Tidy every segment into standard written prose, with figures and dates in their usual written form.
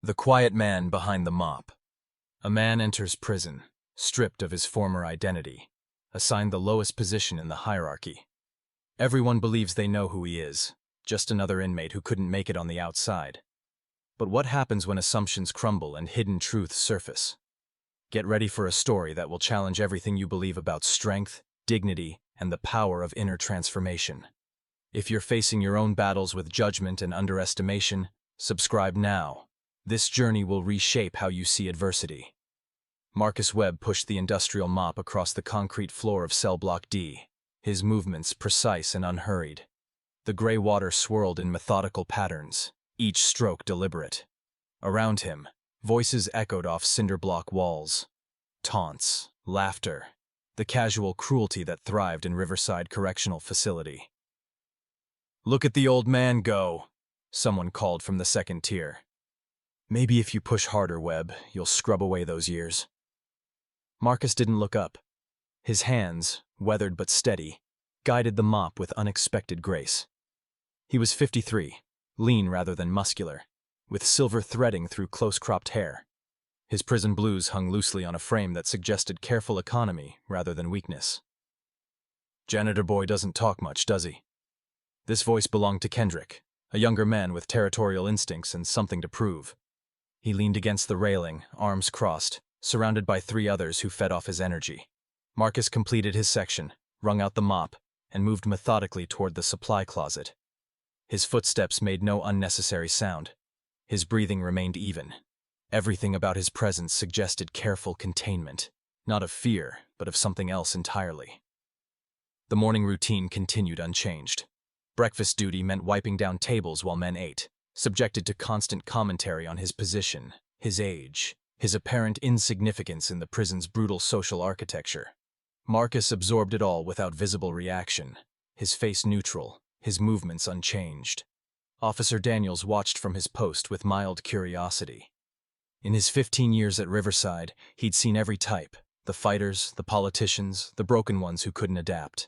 The quiet man behind the mop. A man enters prison, stripped of his former identity, assigned the lowest position in the hierarchy. Everyone believes they know who he is, just another inmate who couldn't make it on the outside. But what happens when assumptions crumble and hidden truths surface? Get ready for a story that will challenge everything you believe about strength, dignity, and the power of inner transformation. If you're facing your own battles with judgment and underestimation, subscribe now. This journey will reshape how you see adversity. Marcus Webb pushed the industrial mop across the concrete floor of cell block D, his movements precise and unhurried. The gray water swirled in methodical patterns, each stroke deliberate. Around him, voices echoed off cinder block walls. Taunts, laughter, the casual cruelty that thrived in Riverside Correctional Facility. "Look at the old man go," someone called from the second tier. "Maybe if you push harder, Webb, you'll scrub away those years." Marcus didn't look up. His hands, weathered but steady, guided the mop with unexpected grace. He was 53, lean rather than muscular, with silver threading through close-cropped hair. His prison blues hung loosely on a frame that suggested careful economy rather than weakness. "Janitor boy doesn't talk much, does he?" This voice belonged to Kendrick, a younger man with territorial instincts and something to prove. He leaned against the railing, arms crossed, surrounded by three others who fed off his energy. Marcus completed his section, wrung out the mop, and moved methodically toward the supply closet. His footsteps made no unnecessary sound. His breathing remained even. Everything about his presence suggested careful containment, not of fear, but of something else entirely. The morning routine continued unchanged. Breakfast duty meant wiping down tables while men ate, subjected to constant commentary on his position, his age, his apparent insignificance in the prison's brutal social architecture. Marcus absorbed it all without visible reaction, his face neutral, his movements unchanged. Officer Daniels watched from his post with mild curiosity. In his 15 years at Riverside, he'd seen every type, the fighters, the politicians, the broken ones who couldn't adapt.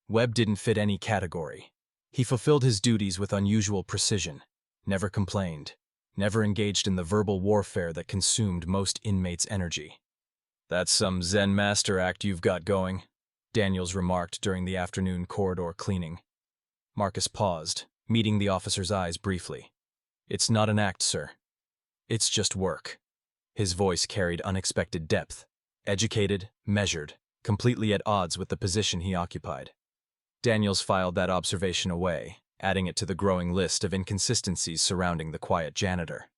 Webb didn't fit any category. He fulfilled his duties with unusual precision, never complained, never engaged in the verbal warfare that consumed most inmates' energy. "That's some Zen master act you've got going," Daniels remarked during the afternoon corridor cleaning. Marcus paused, meeting the officer's eyes briefly. "It's not an act, sir. It's just work." His voice carried unexpected depth, educated, measured, completely at odds with the position he occupied. Daniels filed that observation away, adding it to the growing list of inconsistencies surrounding the quiet janitor.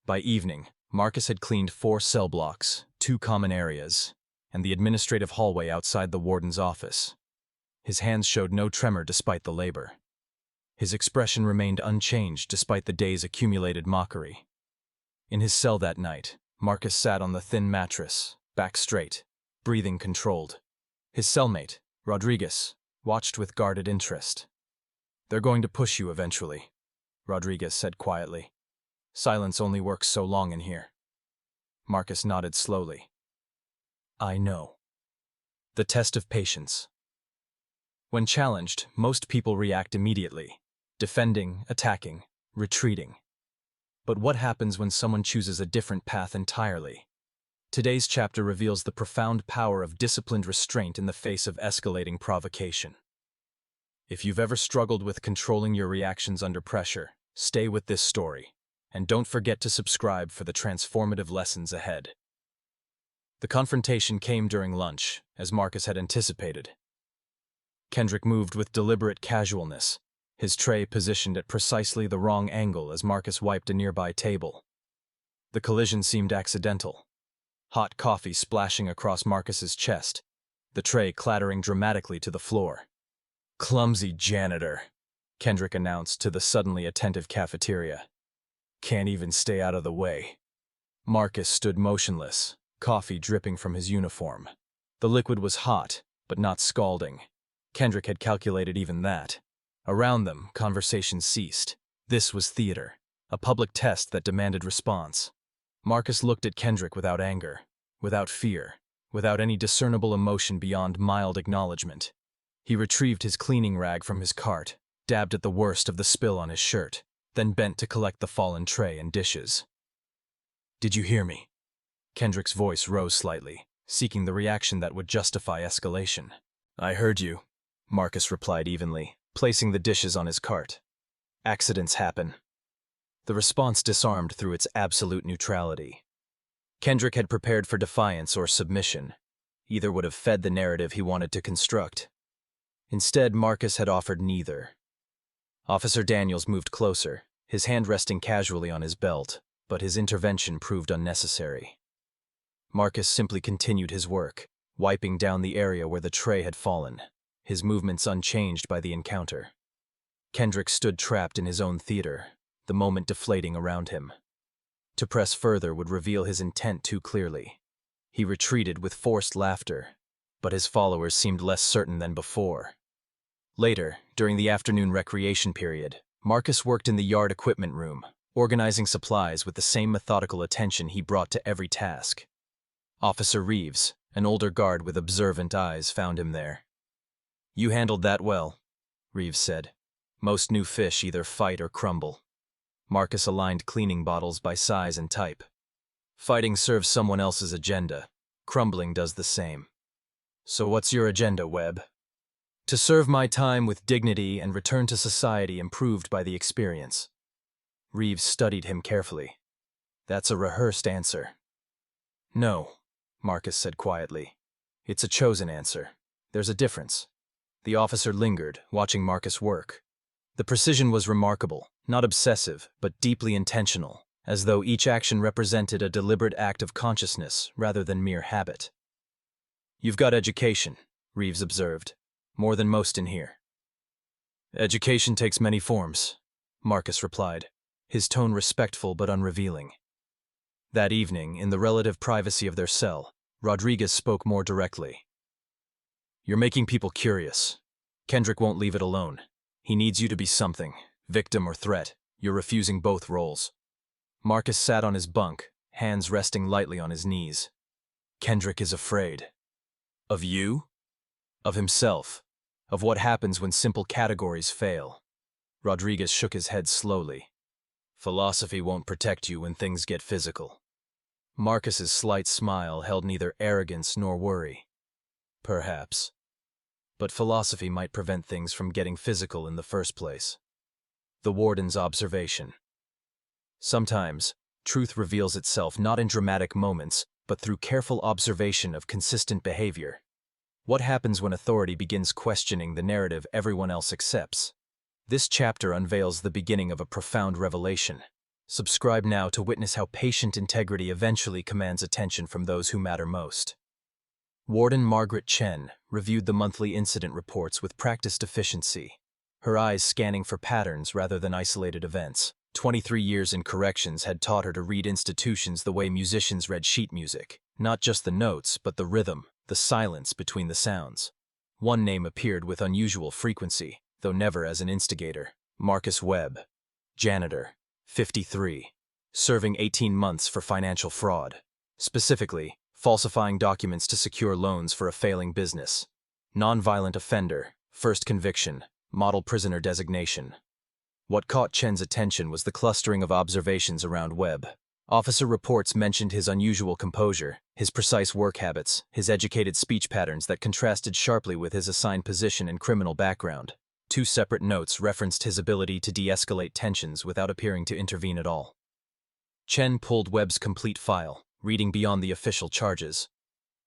By evening, Marcus had cleaned 4 cell blocks, 2 common areas, and the administrative hallway outside the warden's office. His hands showed no tremor despite the labor. His expression remained unchanged despite the day's accumulated mockery. In his cell that night, Marcus sat on the thin mattress, back straight, breathing controlled. His cellmate, Rodriguez, watched with guarded interest. "They're going to push you eventually," Rodriguez said quietly. "Silence only works so long in here." Marcus nodded slowly. "I know." The test of patience. When challenged, most people react immediately, defending, attacking, retreating. But what happens when someone chooses a different path entirely? Today's chapter reveals the profound power of disciplined restraint in the face of escalating provocation. If you've ever struggled with controlling your reactions under pressure, stay with this story, and don't forget to subscribe for the transformative lessons ahead. The confrontation came during lunch, as Marcus had anticipated. Kendrick moved with deliberate casualness, his tray positioned at precisely the wrong angle as Marcus wiped a nearby table. The collision seemed accidental. Hot coffee splashing across Marcus's chest, the tray clattering dramatically to the floor. "Clumsy janitor," Kendrick announced to the suddenly attentive cafeteria. "Can't even stay out of the way." Marcus stood motionless, coffee dripping from his uniform. The liquid was hot, but not scalding. Kendrick had calculated even that. Around them, conversation ceased. This was theater, a public test that demanded response. Marcus looked at Kendrick without anger, without fear, without any discernible emotion beyond mild acknowledgement. He retrieved his cleaning rag from his cart, dabbed at the worst of the spill on his shirt, then bent to collect the fallen tray and dishes. Did you hear me? Kendrick's voice rose slightly, seeking the reaction that would justify escalation. I heard you, Marcus replied evenly, placing the dishes on his cart. Accidents happen. The response disarmed through its absolute neutrality. Kendrick had prepared for defiance or submission. Either would have fed the narrative he wanted to construct. Instead, Marcus had offered neither. Officer Daniels moved closer, his hand resting casually on his belt, but his intervention proved unnecessary. Marcus simply continued his work, wiping down the area where the tray had fallen, his movements unchanged by the encounter. Kendrick stood trapped in his own theater, the moment deflating around him. To press further would reveal his intent too clearly. He retreated with forced laughter, but his followers seemed less certain than before. Later, during the afternoon recreation period, Marcus worked in the yard equipment room, organizing supplies with the same methodical attention he brought to every task. Officer Reeves, an older guard with observant eyes, found him there. You handled that well, Reeves said. Most new fish either fight or crumble. Marcus aligned cleaning bottles by size and type. Fighting serves someone else's agenda. Crumbling does the same. So what's your agenda, Webb? To serve my time with dignity and return to society improved by the experience. Reeves studied him carefully. That's a rehearsed answer. No, Marcus said quietly. It's a chosen answer. There's a difference. The officer lingered, watching Marcus work. The precision was remarkable, not obsessive, but deeply intentional, as though each action represented a deliberate act of consciousness rather than mere habit. You've got education, Reeves observed, more than most in here. Education takes many forms, Marcus replied, his tone respectful but unrevealing. That evening, in the relative privacy of their cell, Rodriguez spoke more directly. You're making people curious. Kendrick won't leave it alone. He needs you to be something, victim or threat. You're refusing both roles. Marcus sat on his bunk, hands resting lightly on his knees. Kendrick is afraid. Of you? Of himself. Of what happens when simple categories fail. Rodriguez shook his head slowly. Philosophy won't protect you when things get physical. Marcus's slight smile held neither arrogance nor worry. Perhaps. But philosophy might prevent things from getting physical in the first place. The Warden's observation. Sometimes, truth reveals itself not in dramatic moments, but through careful observation of consistent behavior. What happens when authority begins questioning the narrative everyone else accepts? This chapter unveils the beginning of a profound revelation. Subscribe now to witness how patient integrity eventually commands attention from those who matter most. Warden Margaret Chen reviewed the monthly incident reports with practiced efficiency, her eyes scanning for patterns rather than isolated events. 23 years in corrections had taught her to read institutions the way musicians read sheet music, not just the notes, but the rhythm, the silence between the sounds. One name appeared with unusual frequency, though never as an instigator. Marcus Webb, janitor, 53, serving 18 months for financial fraud. Specifically, falsifying documents to secure loans for a failing business. Nonviolent offender, first conviction, model prisoner designation. What caught Chen's attention was the clustering of observations around Webb. Officer reports mentioned his unusual composure, his precise work habits, his educated speech patterns that contrasted sharply with his assigned position and criminal background. 2 separate notes referenced his ability to de-escalate tensions without appearing to intervene at all. Chen pulled Webb's complete file, reading beyond the official charges.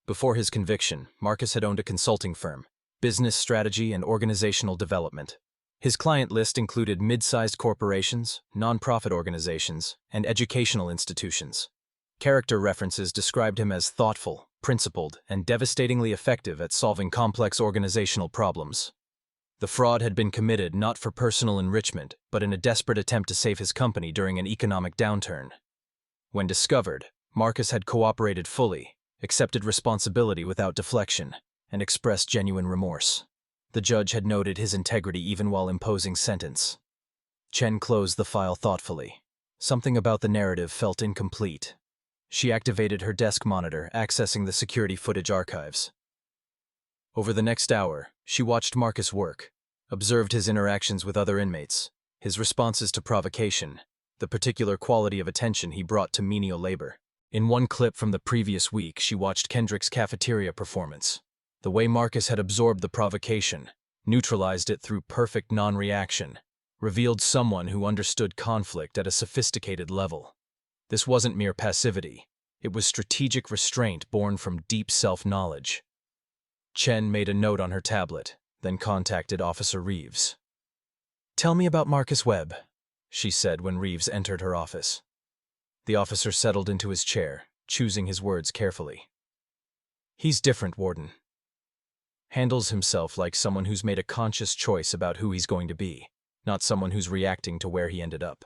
Before his conviction, Marcus had owned a consulting firm, business strategy and organizational development. His client list included mid-sized corporations, nonprofit organizations, and educational institutions. Character references described him as thoughtful, principled, and devastatingly effective at solving complex organizational problems. The fraud had been committed not for personal enrichment, but in a desperate attempt to save his company during an economic downturn. When discovered, Marcus had cooperated fully, accepted responsibility without deflection, and expressed genuine remorse. The judge had noted his integrity even while imposing sentence. Chen closed the file thoughtfully. Something about the narrative felt incomplete. She activated her desk monitor, accessing the security footage archives. Over the next hour, she watched Marcus work, observed his interactions with other inmates, his responses to provocation, the particular quality of attention he brought to menial labor. In one clip from the previous week, she watched Kendrick's cafeteria performance. The way Marcus had absorbed the provocation, neutralized it through perfect non-reaction, revealed someone who understood conflict at a sophisticated level. This wasn't mere passivity. It was strategic restraint born from deep self-knowledge. Chen made a note on her tablet, then contacted Officer Reeves. "Tell me about Marcus Webb," she said when Reeves entered her office. The officer settled into his chair, choosing his words carefully. "He's different, Warden. Handles himself like someone who's made a conscious choice about who he's going to be, not someone who's reacting to where he ended up."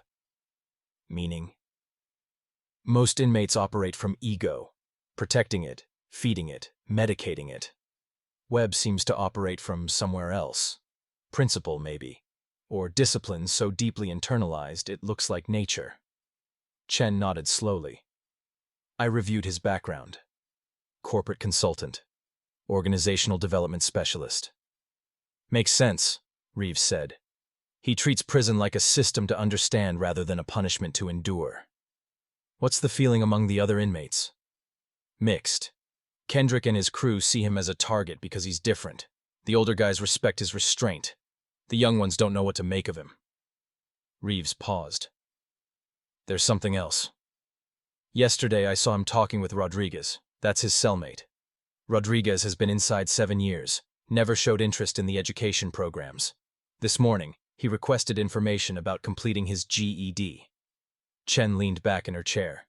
Meaning? Most inmates operate from ego, protecting it, feeding it, medicating it. Webb seems to operate from somewhere else. Principle, maybe. Or discipline so deeply internalized it looks like nature. Chen nodded slowly. "I reviewed his background. Corporate consultant. Organizational development specialist." "Makes sense," Reeves said. "He treats prison like a system to understand rather than a punishment to endure." "What's the feeling among the other inmates?" "Mixed. Kendrick and his crew see him as a target because he's different. The older guys respect his restraint. The young ones don't know what to make of him." Reeves paused. "There's something else. Yesterday I saw him talking with Rodriguez. That's his cellmate. Rodriguez has been inside 7 years, never showed interest in the education programs. This morning, he requested information about completing his GED. Chen leaned back in her chair.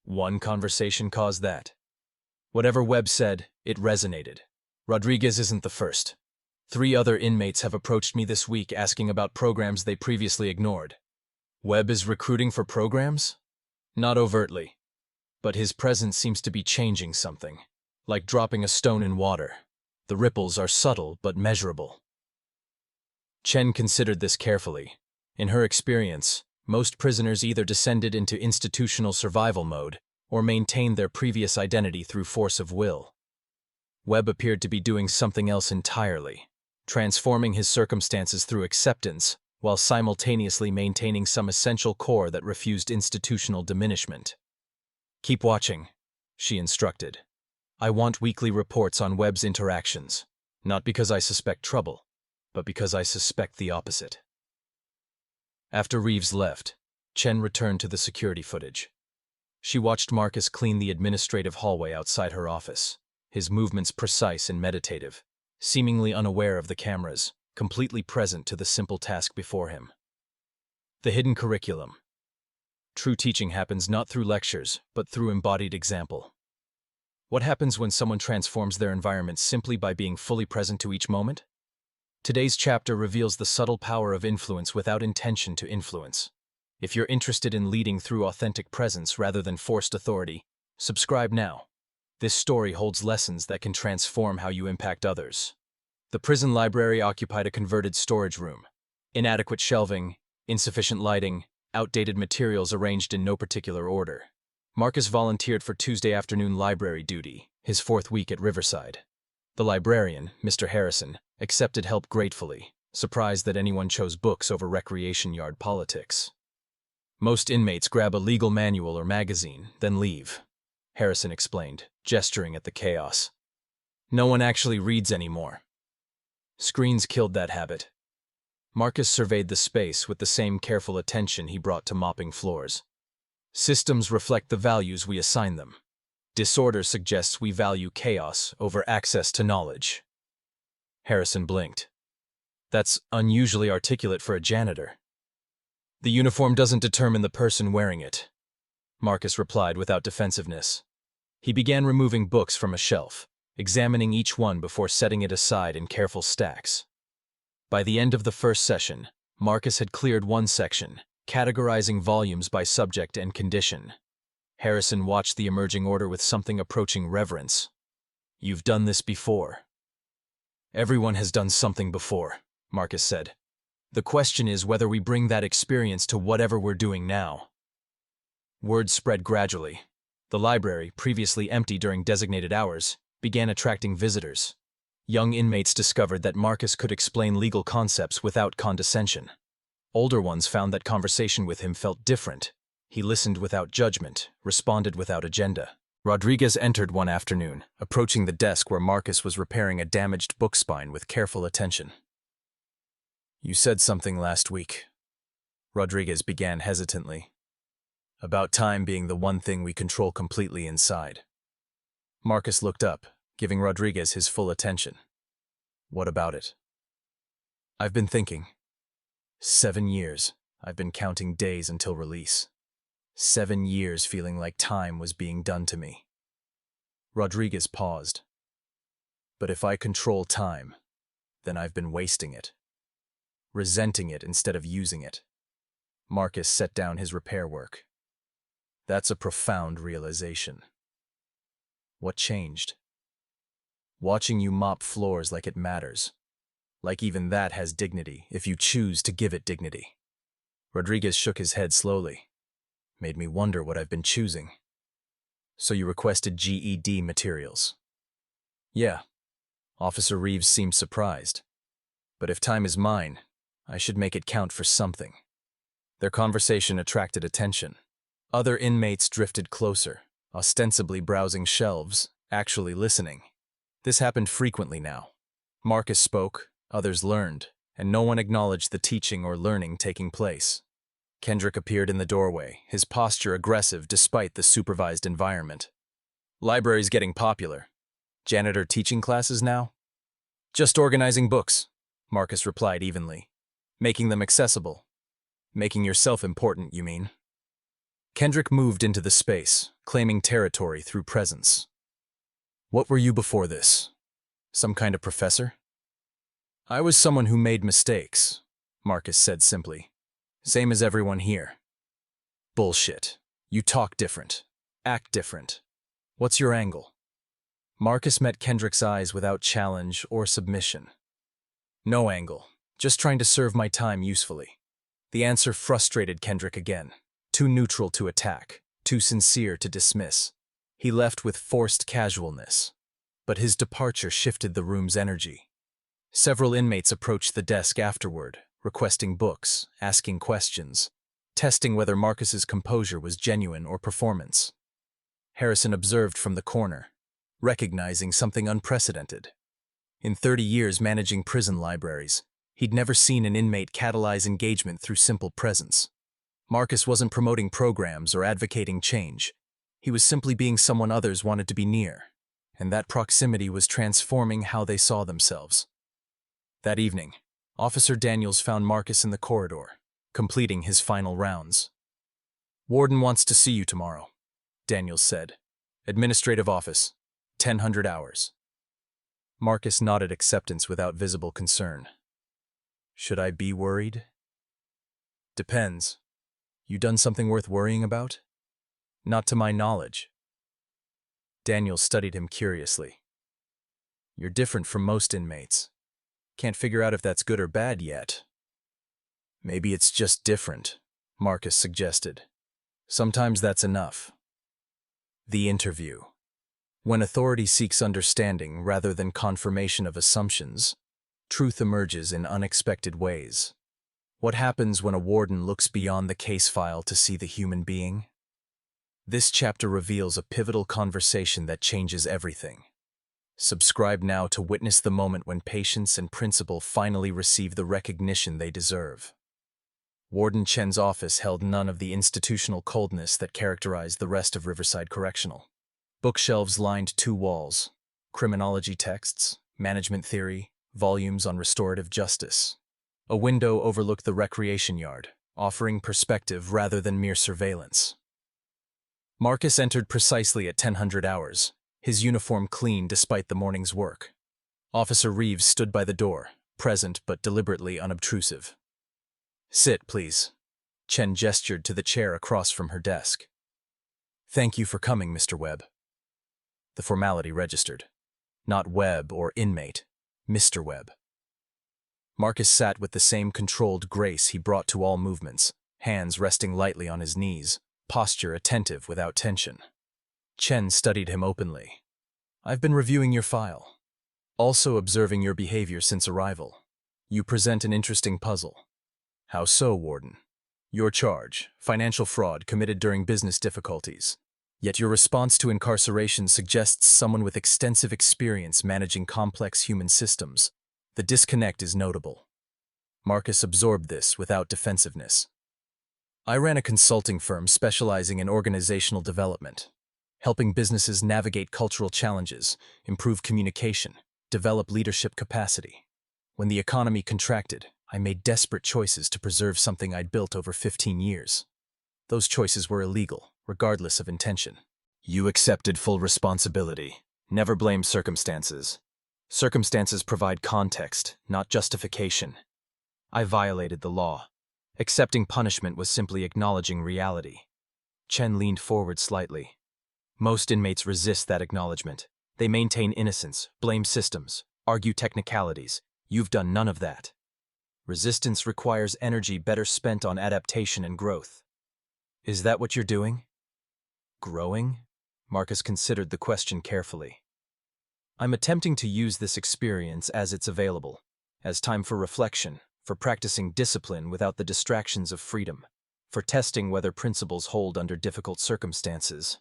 One conversation caused that. Whatever Webb said, it resonated. Rodriguez isn't the first. 3 other inmates have approached me this week asking about programs they previously ignored. Webb is recruiting for programs? Not overtly. But his presence seems to be changing something, like dropping a stone in water. The ripples are subtle but measurable. Chen considered this carefully. In her experience, most prisoners either descended into institutional survival mode or maintained their previous identity through force of will. Webb appeared to be doing something else entirely, transforming his circumstances through acceptance while simultaneously maintaining some essential core that refused institutional diminishment. "Keep watching," she instructed. "I want weekly reports on Webb's interactions, not because I suspect trouble, but because I suspect the opposite." After Reeves left, Chen returned to the security footage. She watched Marcus clean the administrative hallway outside her office, his movements precise and meditative, seemingly unaware of the cameras, completely present to the simple task before him. The hidden curriculum. True teaching happens not through lectures, but through embodied example. What happens when someone transforms their environment simply by being fully present to each moment? Today's chapter reveals the subtle power of influence without intention to influence. If you're interested in leading through authentic presence rather than forced authority, subscribe now. This story holds lessons that can transform how you impact others. The prison library occupied a converted storage room. Inadequate shelving, insufficient lighting, outdated materials arranged in no particular order. Marcus volunteered for Tuesday afternoon library duty, his 4th week at Riverside. The librarian, Mr. Harrison, accepted help gratefully, surprised that anyone chose books over recreation yard politics. "Most inmates grab a legal manual or magazine, then leave," Harrison explained, gesturing at the chaos. "No one actually reads anymore. Screens killed that habit." Marcus surveyed the space with the same careful attention he brought to mopping floors. "Systems reflect the values we assign them. Disorder suggests we value chaos over access to knowledge." Harrison blinked. "That's unusually articulate for a janitor." "The uniform doesn't determine the person wearing it," Marcus replied without defensiveness. He began removing books from a shelf, examining each one before setting it aside in careful stacks. By the end of the first session, Marcus had cleared one section, categorizing volumes by subject and condition. Harrison watched the emerging order with something approaching reverence. "You've done this before." "Everyone has done something before," Marcus said. "The question is whether we bring that experience to whatever we're doing now." Word spread gradually. The library, previously empty during designated hours, began attracting visitors. Young inmates discovered that Marcus could explain legal concepts without condescension. Older ones found that conversation with him felt different. He listened without judgment, responded without agenda. Rodriguez entered one afternoon, approaching the desk where Marcus was repairing a damaged book spine with careful attention. "You said something last week," Rodriguez began hesitantly, "about time being the one thing we control completely inside." Marcus looked up, giving Rodriguez his full attention. "What about it?" "I've been thinking. 7 years, I've been counting days until release. 7 years feeling like time was being done to me." Rodriguez paused. "But if I control time, then I've been wasting it. Resenting it instead of using it." Marcus set down his repair work. "That's a profound realization." "What changed?" "Watching you mop floors like it matters. Like even that has dignity, if you choose to give it dignity." Rodriguez shook his head slowly. "Made me wonder what I've been choosing." "So you requested GED materials?" "Yeah." Officer Reeves seemed surprised. "But if time is mine, I should make it count for something." Their conversation attracted attention. Other inmates drifted closer, ostensibly browsing shelves, actually listening. This happened frequently now. Marcus spoke, others learned, and no one acknowledged the teaching or learning taking place. Kendrick appeared in the doorway, his posture aggressive despite the supervised environment. "Library's getting popular. Janitor teaching classes now?" "Just organizing books," Marcus replied evenly. "Making them accessible." "Making yourself important, you mean?" Kendrick moved into the space, claiming territory through presence. "What were you before this? Some kind of professor?" "I was someone who made mistakes," Marcus said simply. "Same as everyone here." "Bullshit. You talk different. Act different. What's your angle?" Marcus met Kendrick's eyes without challenge or submission. "No angle. Just trying to serve my time usefully." The answer frustrated Kendrick again. Too neutral to attack, too sincere to dismiss. He left with forced casualness. But his departure shifted the room's energy. Several inmates approached the desk afterward, requesting books, asking questions, testing whether Marcus's composure was genuine or performance. Harrison observed from the corner, recognizing something unprecedented. In 30 years managing prison libraries, he'd never seen an inmate catalyze engagement through simple presence. Marcus wasn't promoting programs or advocating change. He was simply being someone others wanted to be near, and that proximity was transforming how they saw themselves. That evening, Officer Daniels found Marcus in the corridor, completing his final rounds. "Warden wants to see you tomorrow," Daniels said. "Administrative office, 1000 hours." Marcus nodded acceptance without visible concern. "Should I be worried?" "Depends. You done something worth worrying about?" "Not to my knowledge." Daniels studied him curiously. "You're different from most inmates. Can't figure out if that's good or bad yet." "Maybe it's just different," Marcus suggested. "Sometimes that's enough." The interview. When authority seeks understanding rather than confirmation of assumptions, truth emerges in unexpected ways. What happens when a warden looks beyond the case file to see the human being? This chapter reveals a pivotal conversation that changes everything. Subscribe now to witness the moment when patience and principle finally receive the recognition they deserve. Warden Chen's office held none of the institutional coldness that characterized the rest of Riverside Correctional. Bookshelves lined 2 walls, criminology texts, management theory, volumes on restorative justice. A window overlooked the recreation yard, offering perspective rather than mere surveillance. Marcus entered precisely at 1000 hours, his uniform clean despite the morning's work. Officer Reeves stood by the door, present but deliberately unobtrusive. "Sit, please." Chen gestured to the chair across from her desk. "Thank you for coming, Mr. Webb." The formality registered. Not Webb or inmate, Mr. Webb. Marcus sat with the same controlled grace he brought to all movements, hands resting lightly on his knees, posture attentive without tension. Chen studied him openly. "I've been reviewing your file. Also observing your behavior since arrival. You present an interesting puzzle. How so, Warden? Your charge, financial fraud committed during business difficulties. Yet your response to incarceration suggests someone with extensive experience managing complex human systems. The disconnect is notable. Marcus absorbed this without defensiveness. I ran a consulting firm specializing in organizational development, helping businesses navigate cultural challenges, improve communication, develop leadership capacity. When the economy contracted, I made desperate choices to preserve something I'd built over 15 years. Those choices were illegal, regardless of intention. You accepted full responsibility. Never blame circumstances. Circumstances provide context, not justification. I violated the law. Accepting punishment was simply acknowledging reality. Chen leaned forward slightly. Most inmates resist that acknowledgement. They maintain innocence, blame systems, argue technicalities. You've done none of that. Resistance requires energy better spent on adaptation and growth. Is that what you're doing? Growing? Marcus considered the question carefully. I'm attempting to use this experience as it's available, as time for reflection, for practicing discipline without the distractions of freedom, for testing whether principles hold under difficult circumstances.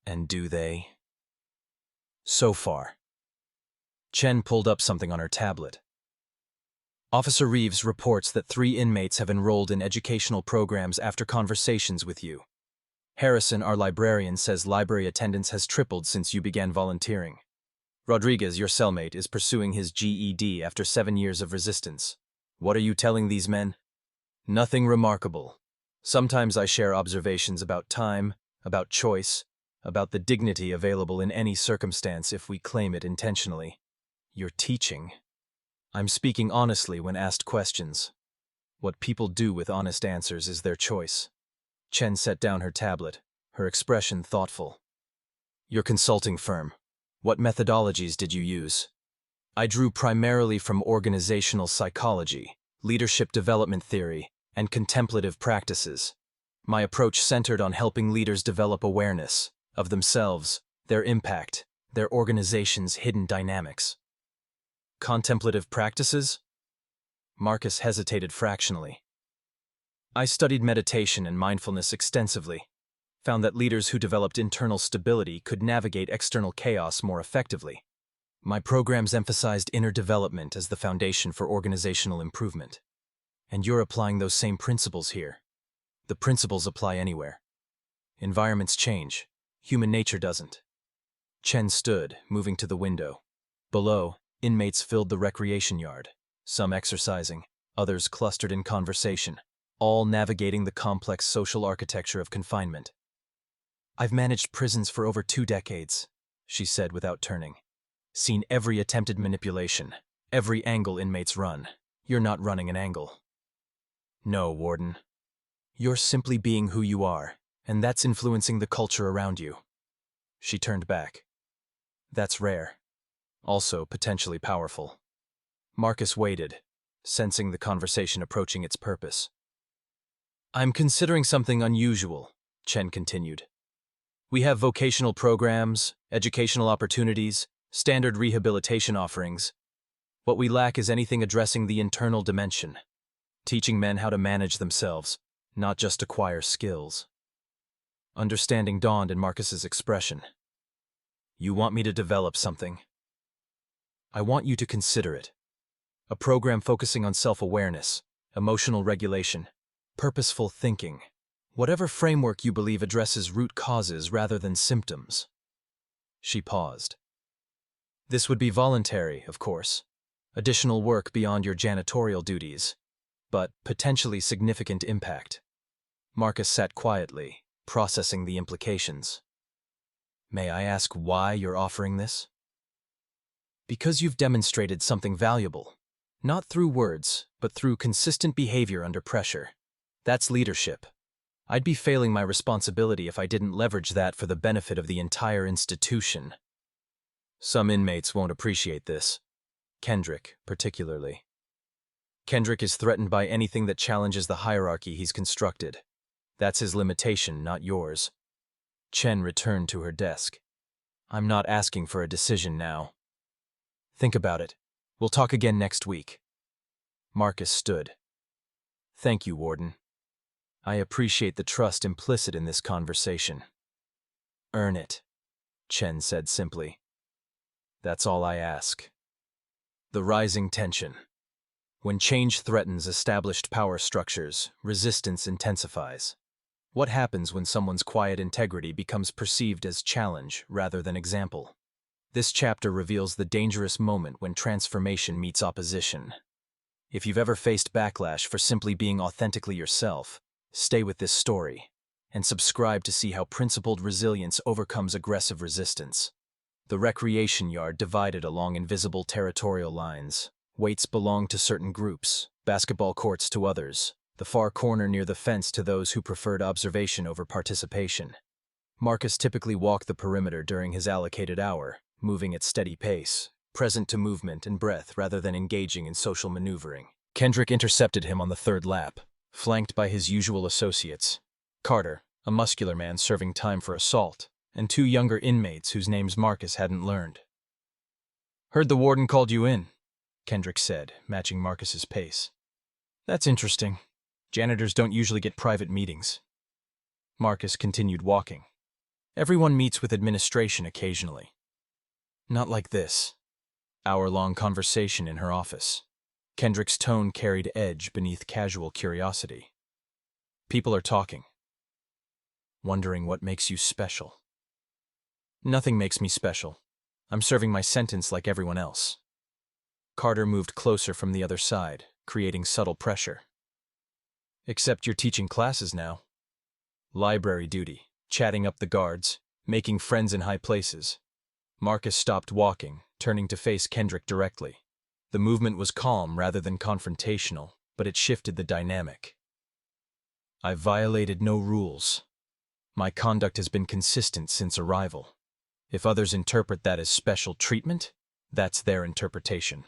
And do they? So far. Chen pulled up something on her tablet. Officer Reeves reports that 3 inmates have enrolled in educational programs after conversations with you. Harrison, our librarian, says library attendance has tripled since you began volunteering. Rodriguez, your cellmate, is pursuing his GED after 7 years of resistance. What are you telling these men? Nothing remarkable. Sometimes I share observations about time, about choice, about the dignity available in any circumstance if we claim it intentionally. You're teaching. I'm speaking honestly when asked questions. What people do with honest answers is their choice. Chen set down her tablet, her expression thoughtful. Your consulting firm. What methodologies did you use? I drew primarily from organizational psychology, leadership development theory, and contemplative practices. My approach centered on helping leaders develop awareness of themselves, their impact, their organization's hidden dynamics. Contemplative practices? Marcus hesitated fractionally. I studied meditation and mindfulness extensively, found that leaders who developed internal stability could navigate external chaos more effectively. My programs emphasized inner development as the foundation for organizational improvement. And you're applying those same principles here. The principles apply anywhere. Environments change. Human nature doesn't. Chen stood, moving to the window. Below, inmates filled the recreation yard, some exercising, others clustered in conversation, all navigating the complex social architecture of confinement. I've managed prisons for over 2 decades, she said without turning. Seen every attempted manipulation, every angle inmates run. You're not running an angle. No, Warden. You're simply being who you are, and that's influencing the culture around you. She turned back. That's rare. Also potentially powerful. Marcus waited, sensing the conversation approaching its purpose. I'm considering something unusual, Chen continued. We have vocational programs, educational opportunities, standard rehabilitation offerings. What we lack is anything addressing the internal dimension, teaching men how to manage themselves, not just acquire skills. Understanding dawned in Marcus's expression. You want me to develop something? I want you to consider it. A program focusing on self-awareness, emotional regulation, purposeful thinking. Whatever framework you believe addresses root causes rather than symptoms. She paused. This would be voluntary, of course. Additional work beyond your janitorial duties, but potentially significant impact. Marcus sat quietly, processing the implications. May I ask why you're offering this? Because you've demonstrated something valuable. Not through words, but through consistent behavior under pressure. That's leadership. I'd be failing my responsibility if I didn't leverage that for the benefit of the entire institution. Some inmates won't appreciate this. Kendrick, particularly. Kendrick is threatened by anything that challenges the hierarchy he's constructed. That's his limitation, not yours. Chen returned to her desk. I'm not asking for a decision now. Think about it. We'll talk again next week. Marcus stood. Thank you, Warden. I appreciate the trust implicit in this conversation. Earn it, Chen said simply. That's all I ask. The rising tension. When change threatens established power structures, resistance intensifies. What happens when someone's quiet integrity becomes perceived as challenge rather than example? This chapter reveals the dangerous moment when transformation meets opposition. If you've ever faced backlash for simply being authentically yourself, stay with this story, and subscribe to see how principled resilience overcomes aggressive resistance. The recreation yard divided along invisible territorial lines. Weights belong to certain groups, basketball courts to others, the far corner near the fence to those who preferred observation over participation. Marcus typically walked the perimeter during his allocated hour, moving at steady pace, present to movement and breath rather than engaging in social maneuvering. Kendrick intercepted him on the third lap, flanked by his usual associates. Carter, a muscular man serving time for assault, and two younger inmates whose names Marcus hadn't learned. "Heard the warden called you in," Kendrick said, matching Marcus's pace. "That's interesting. Janitors don't usually get private meetings." Marcus continued walking. "Everyone meets with administration occasionally. Not like this." Hour-long conversation in her office. Kendrick's tone carried edge beneath casual curiosity. "People are talking. Wondering what makes you special." "Nothing makes me special. I'm serving my sentence like everyone else." Carter moved closer from the other side, creating subtle pressure. "Except you're teaching classes now. Library duty, chatting up the guards, making friends in high places." Marcus stopped walking, turning to face Kendrick directly. The movement was calm rather than confrontational, but it shifted the dynamic. "I've violated no rules. My conduct has been consistent since arrival. If others interpret that as special treatment, that's their interpretation."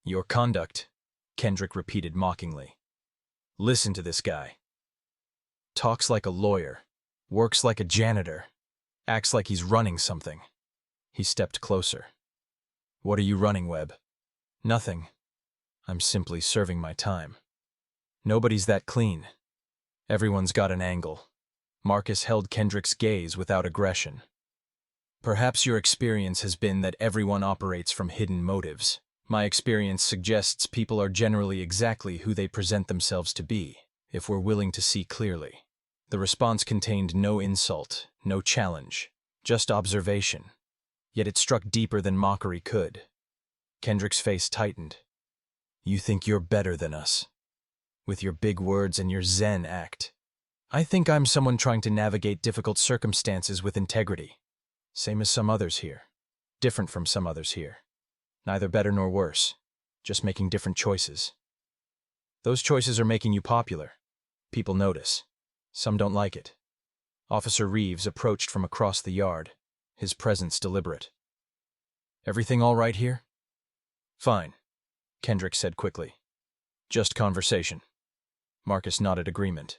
"Your conduct," Kendrick repeated mockingly. "Listen to this guy. Talks like a lawyer, works like a janitor, acts like he's running something." He stepped closer. "What are you running, Webb?" "Nothing. I'm simply serving my time. Nobody's that clean. Everyone's got an angle." Marcus held Kendrick's gaze without aggression. "Perhaps your experience has been that everyone operates from hidden motives. My experience suggests people are generally exactly who they present themselves to be, if we're willing to see clearly." The response contained no insult, no challenge, just observation. Yet it struck deeper than mockery could. Kendrick's face tightened. "You think you're better than us, with your big words and your Zen act. I think I'm someone trying to navigate difficult circumstances with integrity. Same as some others here. Different from some others here. Neither better nor worse, just making different choices. Those choices are making you popular. People notice. Some don't like it." Officer Reeves approached from across the yard, his presence deliberate. "Everything all right here?" "Fine," Kendrick said quickly. "Just conversation." Marcus nodded agreement.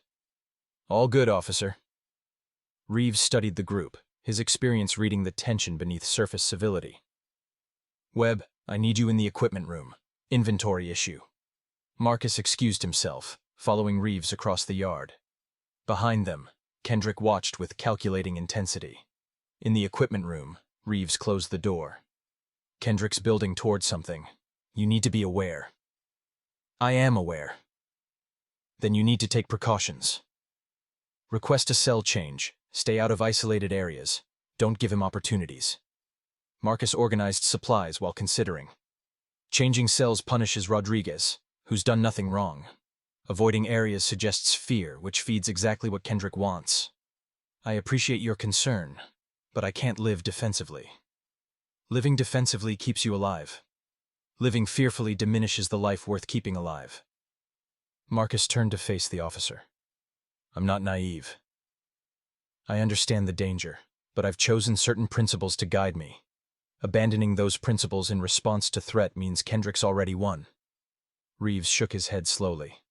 "All good, officer." Reeves studied the group, his experience reading the tension beneath surface civility. "Webb, I need you in the equipment room. Inventory issue." Marcus excused himself, following Reeves across the yard. Behind them, Kendrick watched with calculating intensity. In the equipment room, Reeves closed the door. "Kendrick's building toward something. You need to be aware." "I am aware." "Then you need to take precautions. Request a cell change. Stay out of isolated areas. Don't give him opportunities." Marcus organized supplies while considering. "Changing cells punishes Rodriguez, who's done nothing wrong. Avoiding areas suggests fear, which feeds exactly what Kendrick wants. I appreciate your concern, but I can't live defensively. Living defensively keeps you alive. Living fearfully diminishes the life worth keeping alive." Marcus turned to face the officer. "I'm not naive. I understand the danger, but I've chosen certain principles to guide me. Abandoning those principles in response to threat means Kendrick's already won." Reeves shook his head slowly.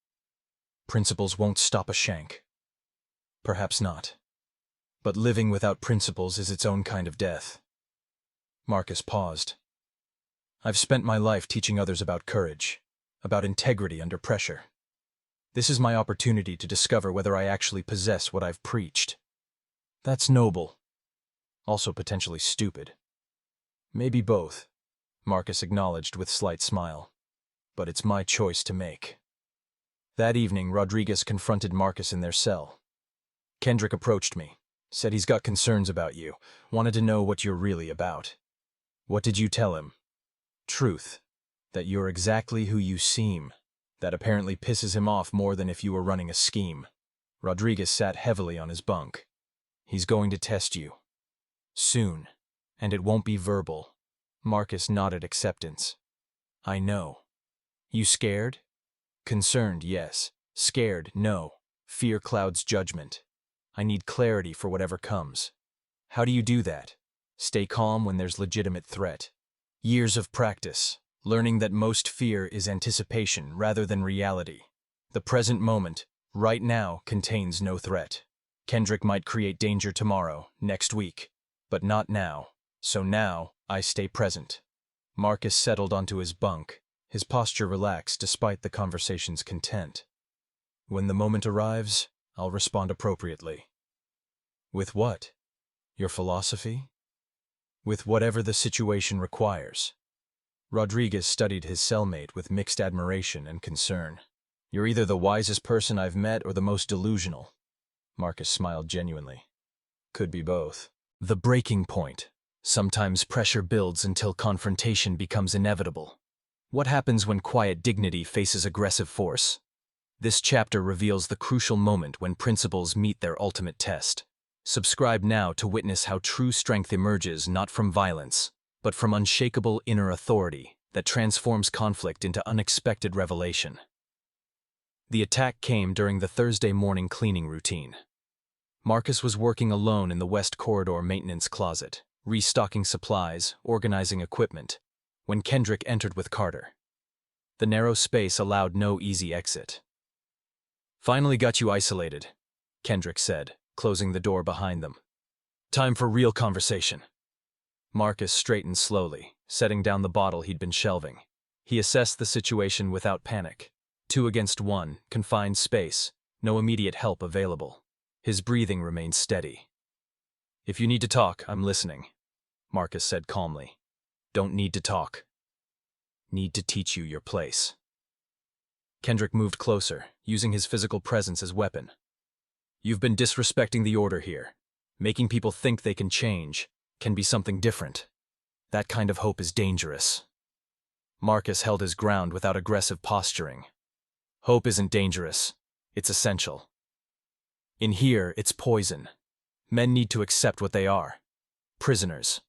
"Principles won't stop a shank." "Perhaps not. But living without principles is its own kind of death." Marcus paused. "I've spent my life teaching others about courage, about integrity under pressure. This is my opportunity to discover whether I actually possess what I've preached. That's noble. Also potentially stupid. Maybe both, Marcus acknowledged with slight smile. But it's my choice to make. That evening, Rodriguez confronted Marcus in their cell. Kendrick approached me, said he's got concerns about you, wanted to know what you're really about. What did you tell him? Truth. That you're exactly who you seem. That apparently pisses him off more than if you were running a scheme. Rodriguez sat heavily on his bunk. He's going to test you. Soon. And it won't be verbal. Marcus nodded acceptance. I know. You scared? Concerned, yes. Scared, no. Fear clouds judgment. I need clarity for whatever comes. How do you do that? Stay calm when there's legitimate threat. Years of practice, learning that most fear is anticipation rather than reality. The present moment, right now, contains no threat. Kendrick might create danger tomorrow, next week, but not now. So now, I stay present. Marcus settled onto his bunk, his posture relaxed despite the conversation's content. When the moment arrives, I'll respond appropriately. With what? Your philosophy? With whatever the situation requires. Rodriguez studied his cellmate with mixed admiration and concern. You're either the wisest person I've met or the most delusional. Marcus smiled genuinely. Could be both. The breaking point. Sometimes pressure builds until confrontation becomes inevitable. What happens when quiet dignity faces aggressive force? This chapter reveals the crucial moment when principles meet their ultimate test. Subscribe now to witness how true strength emerges not from violence, but from unshakable inner authority that transforms conflict into unexpected revelation. The attack came during the Thursday morning cleaning routine. Marcus was working alone in the West Corridor maintenance closet, restocking supplies, organizing equipment, when Kendrick entered with Carter. The narrow space allowed no easy exit. Finally got you isolated, Kendrick said, closing the door behind them. Time for real conversation. Marcus straightened slowly, setting down the bottle he'd been shelving. He assessed the situation without panic. 2 against 1, confined space, no immediate help available. His breathing remained steady. If you need to talk, I'm listening, Marcus said calmly. Don't need to talk. Need to teach you your place. Kendrick moved closer, using his physical presence as weapon. You've been disrespecting the order here. Making people think they can change, can be something different. That kind of hope is dangerous. Marcus held his ground without aggressive posturing. Hope isn't dangerous. It's essential. In here, it's poison. Men need to accept what they are. Prisoners.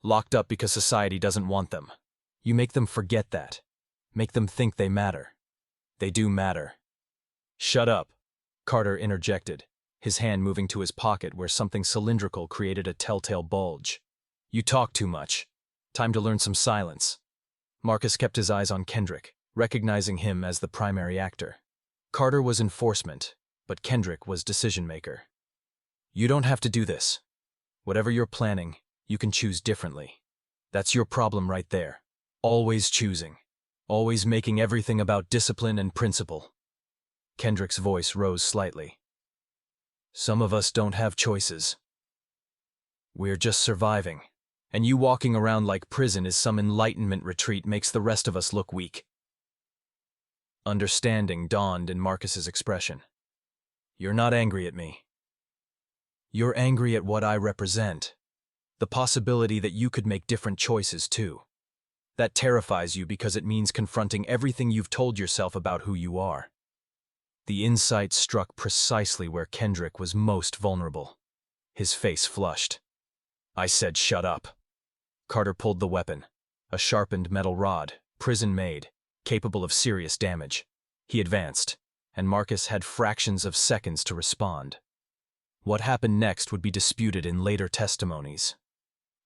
Locked up because society doesn't want them. You make them forget that. Make them think they matter. They do matter. Shut up, Carter interjected, his hand moving to his pocket where something cylindrical created a telltale bulge. You talk too much. Time to learn some silence. Marcus kept his eyes on Kendrick, recognizing him as the primary actor. Carter was enforcement, but Kendrick was decision-maker. You don't have to do this. Whatever you're planning, you can choose differently. That's your problem right there. Always choosing. Always making everything about discipline and principle. Kendrick's voice rose slightly. Some of us don't have choices. We're just surviving. And you walking around like prison is some enlightenment retreat makes the rest of us look weak. Understanding dawned in Marcus's expression. You're not angry at me. You're angry at what I represent. The possibility that you could make different choices too. That terrifies you because it means confronting everything you've told yourself about who you are. The insight struck precisely where Kendrick was most vulnerable. His face flushed. I said shut up. Carter pulled the weapon, a sharpened metal rod, prison-made, capable of serious damage. He advanced, and Marcus had fractions of seconds to respond. What happened next would be disputed in later testimonies.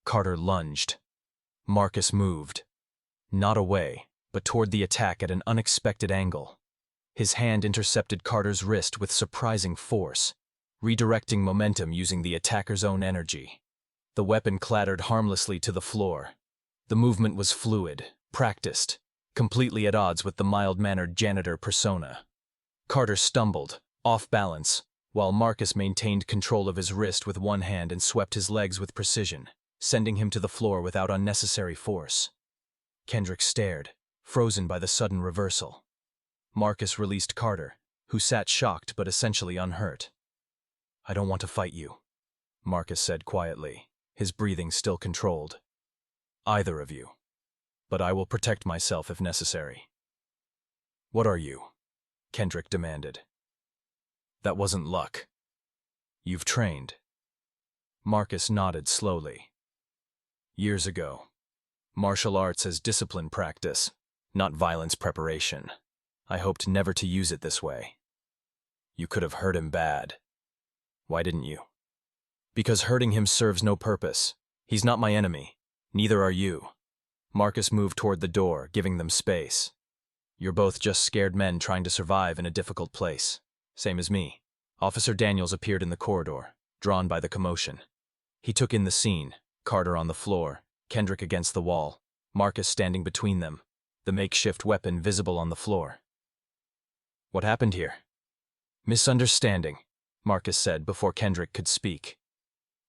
Carter lunged. Marcus moved. Not away, but toward the attack at an unexpected angle. His hand intercepted Carter's wrist with surprising force, redirecting momentum using the attacker's own energy. The weapon clattered harmlessly to the floor. The movement was fluid, practiced, completely at odds with the mild-mannered janitor persona. Carter stumbled, off balance, while Marcus maintained control of his wrist with one hand and swept his legs with precision, sending him to the floor without unnecessary force. Kendrick stared, frozen by the sudden reversal. Marcus released Carter, who sat shocked but essentially unhurt. "I don't want to fight you," Marcus said quietly, his breathing still controlled. "Either of you. But I will protect myself if necessary." "What are you?" Kendrick demanded. "That wasn't luck. You've trained." Marcus nodded slowly. "Years ago. Martial arts as discipline practice, not violence preparation. I hoped never to use it this way." "You could have hurt him bad. Why didn't you?" "Because hurting him serves no purpose. He's not my enemy. Neither are you." Marcus moved toward the door, giving them space. "You're both just scared men trying to survive in a difficult place. Same as me." Officer Daniels appeared in the corridor, drawn by the commotion. He took in the scene, Carter on the floor, Kendrick against the wall, Marcus standing between them, the makeshift weapon visible on the floor. "What happened here?" "Misunderstanding," Marcus said before Kendrick could speak.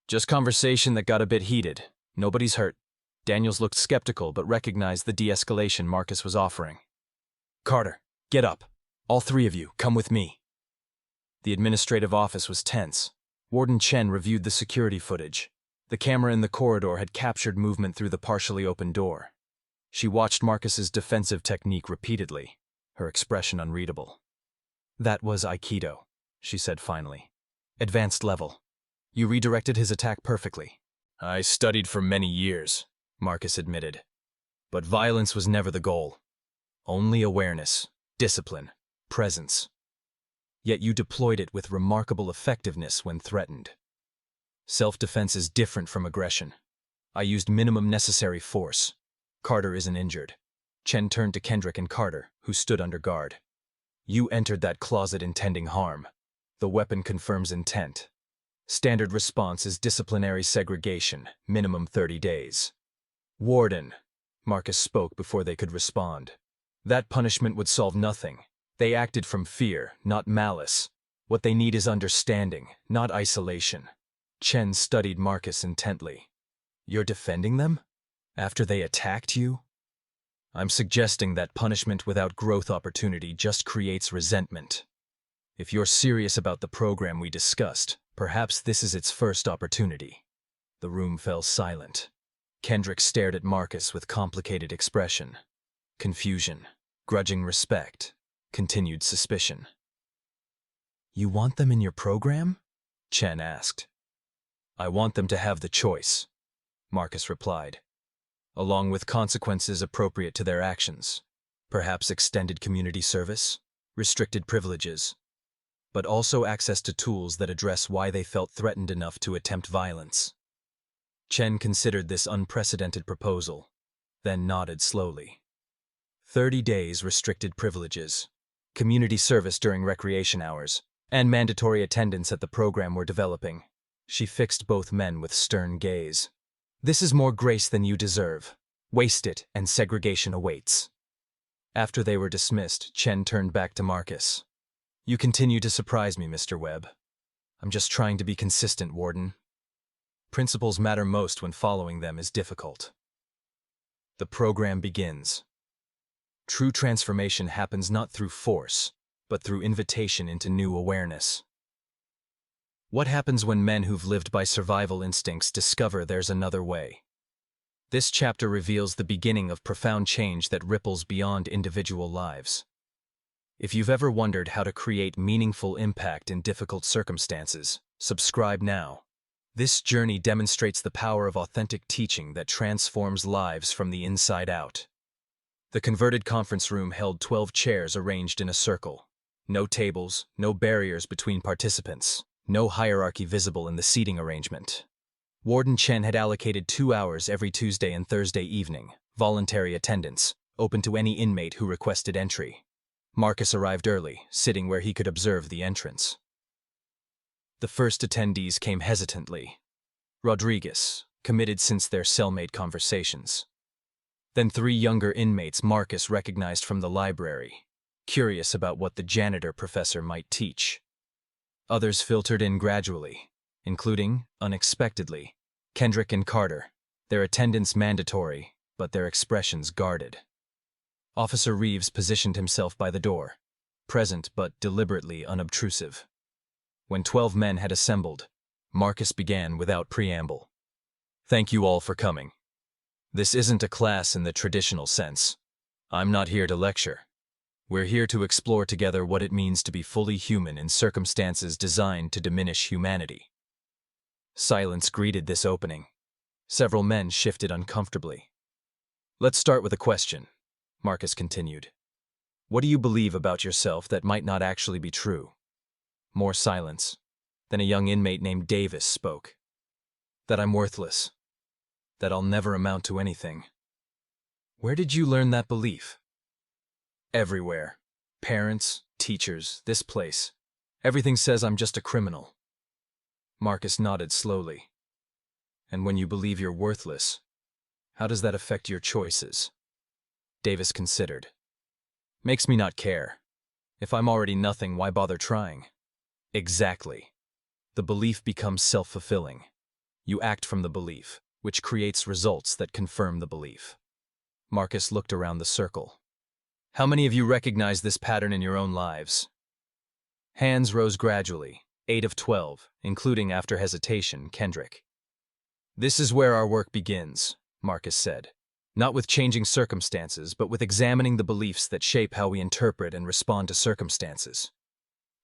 "Just conversation that got a bit heated. Nobody's hurt." Daniels looked skeptical but recognized the de-escalation Marcus was offering. "Carter, get up. All three of you, come with me." The administrative office was tense. Warden Chen reviewed the security footage. The camera in the corridor had captured movement through the partially open door. She watched Marcus's defensive technique repeatedly, her expression unreadable. "That was Aikido," she said finally. "Advanced level. You redirected his attack perfectly." "I studied for many years," Marcus admitted. "But violence was never the goal. Only awareness, discipline, presence. Yet you deployed it with remarkable effectiveness when threatened. Self-defense is different from aggression. I used minimum necessary force. Carter isn't injured." Chen turned to Kendrick and Carter, who stood under guard. "You entered that closet intending harm. The weapon confirms intent. Standard response is disciplinary segregation, minimum 30 days. Warden," Marcus spoke before they could respond. "That punishment would solve nothing. They acted from fear, not malice. What they need is understanding, not isolation." Chen studied Marcus intently. "You're defending them? After they attacked you?" "I'm suggesting that punishment without growth opportunity just creates resentment. If you're serious about the program we discussed, perhaps this is its first opportunity." The room fell silent. Kendrick stared at Marcus with complicated expression. Confusion, grudging respect, continued suspicion. "You want them in your program?" Chen asked. "I want them to have the choice," Marcus replied, "along with consequences appropriate to their actions. Perhaps extended community service, restricted privileges, but also access to tools that address why they felt threatened enough to attempt violence." Chen considered this unprecedented proposal, then nodded slowly. 30 days restricted privileges, community service during recreation hours, and mandatory attendance at the program we're developing. She fixed both men with stern gaze. "This is more grace than you deserve. Waste it, and segregation awaits." After they were dismissed, Chen turned back to Marcus. "You continue to surprise me, Mr. Webb. I'm just trying to be consistent, Warden. Principles matter most when following them is difficult." The program begins. True transformation happens not through force, but through invitation into new awareness. What happens when men who've lived by survival instincts discover there's another way? This chapter reveals the beginning of profound change that ripples beyond individual lives. If you've ever wondered how to create meaningful impact in difficult circumstances, subscribe now. This journey demonstrates the power of authentic teaching that transforms lives from the inside out. The converted conference room held 12 chairs arranged in a circle. No tables, no barriers between participants, no hierarchy visible in the seating arrangement. Warden Chen had allocated 2 hours every Tuesday and Thursday evening, voluntary attendance, open to any inmate who requested entry. Marcus arrived early, sitting where he could observe the entrance. The first attendees came hesitantly. Rodriguez, committed since their cellmate conversations. Then 3 younger inmates Marcus recognized from the library. curious about what the janitor professor might teach. Others filtered in gradually, including, unexpectedly, Kendrick and Carter, their attendance mandatory, but their expressions guarded. Officer Reeves positioned himself by the door, present but deliberately unobtrusive. When 12 men had assembled, Marcus began without preamble. "Thank you all for coming. This isn't a class in the traditional sense. I'm not here to lecture. We're here to explore together what it means to be fully human in circumstances designed to diminish humanity." Silence greeted this opening. Several men shifted uncomfortably. "Let's start with a question," Marcus continued. "What do you believe about yourself that might not actually be true?" More silence. Then a young inmate named Davis spoke. "That I'm worthless. That I'll never amount to anything." "Where did you learn that belief?" "Everywhere. Parents, teachers, this place. Everything says I'm just a criminal." Marcus nodded slowly. "And when you believe you're worthless, how does that affect your choices?" Davis considered. "Makes me not care. If I'm already nothing, why bother trying?" "Exactly. The belief becomes self-fulfilling. You act from the belief, which creates results that confirm the belief." Marcus looked around the circle. "How many of you recognize this pattern in your own lives?" Hands rose gradually, 8 of 12, including, after hesitation, Kendrick. "This is where our work begins," Marcus said. "Not with changing circumstances, but with examining the beliefs that shape how we interpret and respond to circumstances.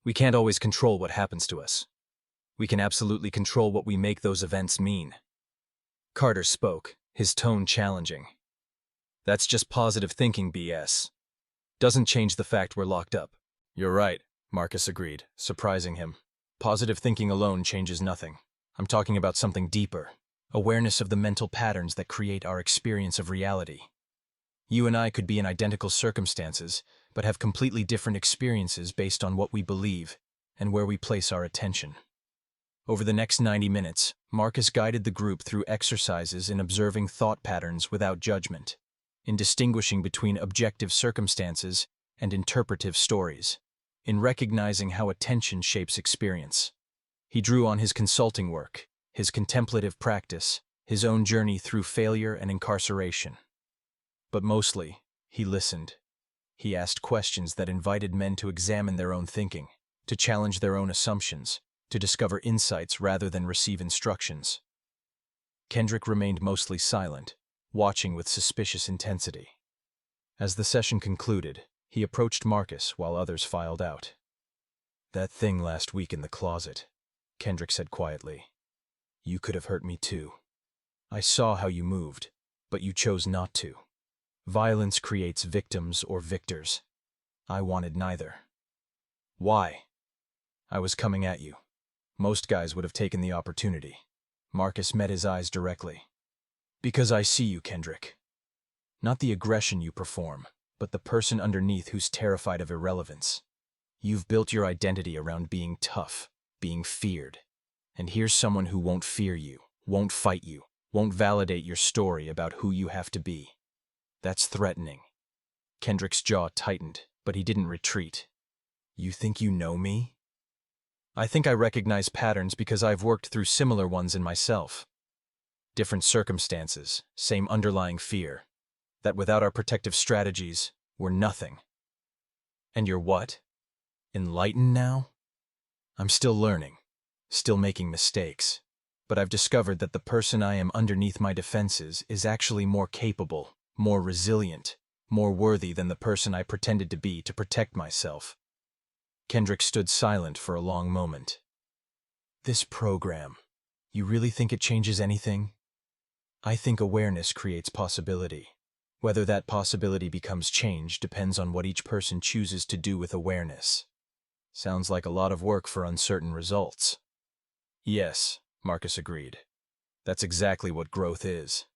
We can't always control what happens to us. We can absolutely control what we make those events mean." Carter spoke, his tone challenging. "That's just positive thinking BS. Doesn't change the fact we're locked up." "You're right," Marcus agreed, surprising him. "Positive thinking alone changes nothing. I'm talking about something deeper. Awareness of the mental patterns that create our experience of reality. You and I could be in identical circumstances, but have completely different experiences based on what we believe and where we place our attention." Over the next 90 minutes, Marcus guided the group through exercises in observing thought patterns without judgment, in distinguishing between objective circumstances and interpretive stories, in recognizing how attention shapes experience. He drew on his consulting work, his contemplative practice, his own journey through failure and incarceration. But mostly, he listened. He asked questions that invited men to examine their own thinking, to challenge their own assumptions, to discover insights rather than receive instructions. Kendrick remained mostly silent, watching with suspicious intensity. As the session concluded, he approached Marcus while others filed out. "That thing last week in the closet," Kendrick said quietly. "You could have hurt me too. I saw how you moved, but you chose not to. Violence creates victims or victors. I wanted neither." "Why?" "I was coming at you. Most guys would have taken the opportunity." Marcus met his eyes directly. "Because I see you, Kendrick. Not the aggression you perform, but the person underneath who's terrified of irrelevance. You've built your identity around being tough, being feared. And here's someone who won't fear you, won't fight you, won't validate your story about who you have to be. That's threatening." Kendrick's jaw tightened, but he didn't retreat. "You think you know me?" "I think I recognize patterns because I've worked through similar ones in myself. Different circumstances, same underlying fear. That without our protective strategies, we're nothing." "And you're what? Enlightened now?" "I'm still learning, still making mistakes. But I've discovered that the person I am underneath my defenses is actually more capable, more resilient, more worthy than the person I pretended to be to protect myself." Kendrick stood silent for a long moment. "This program, you really think it changes anything?" "I think awareness creates possibility. Whether that possibility becomes change depends on what each person chooses to do with awareness." "Sounds like a lot of work for uncertain results." "Yes," Marcus agreed. "That's exactly what growth is."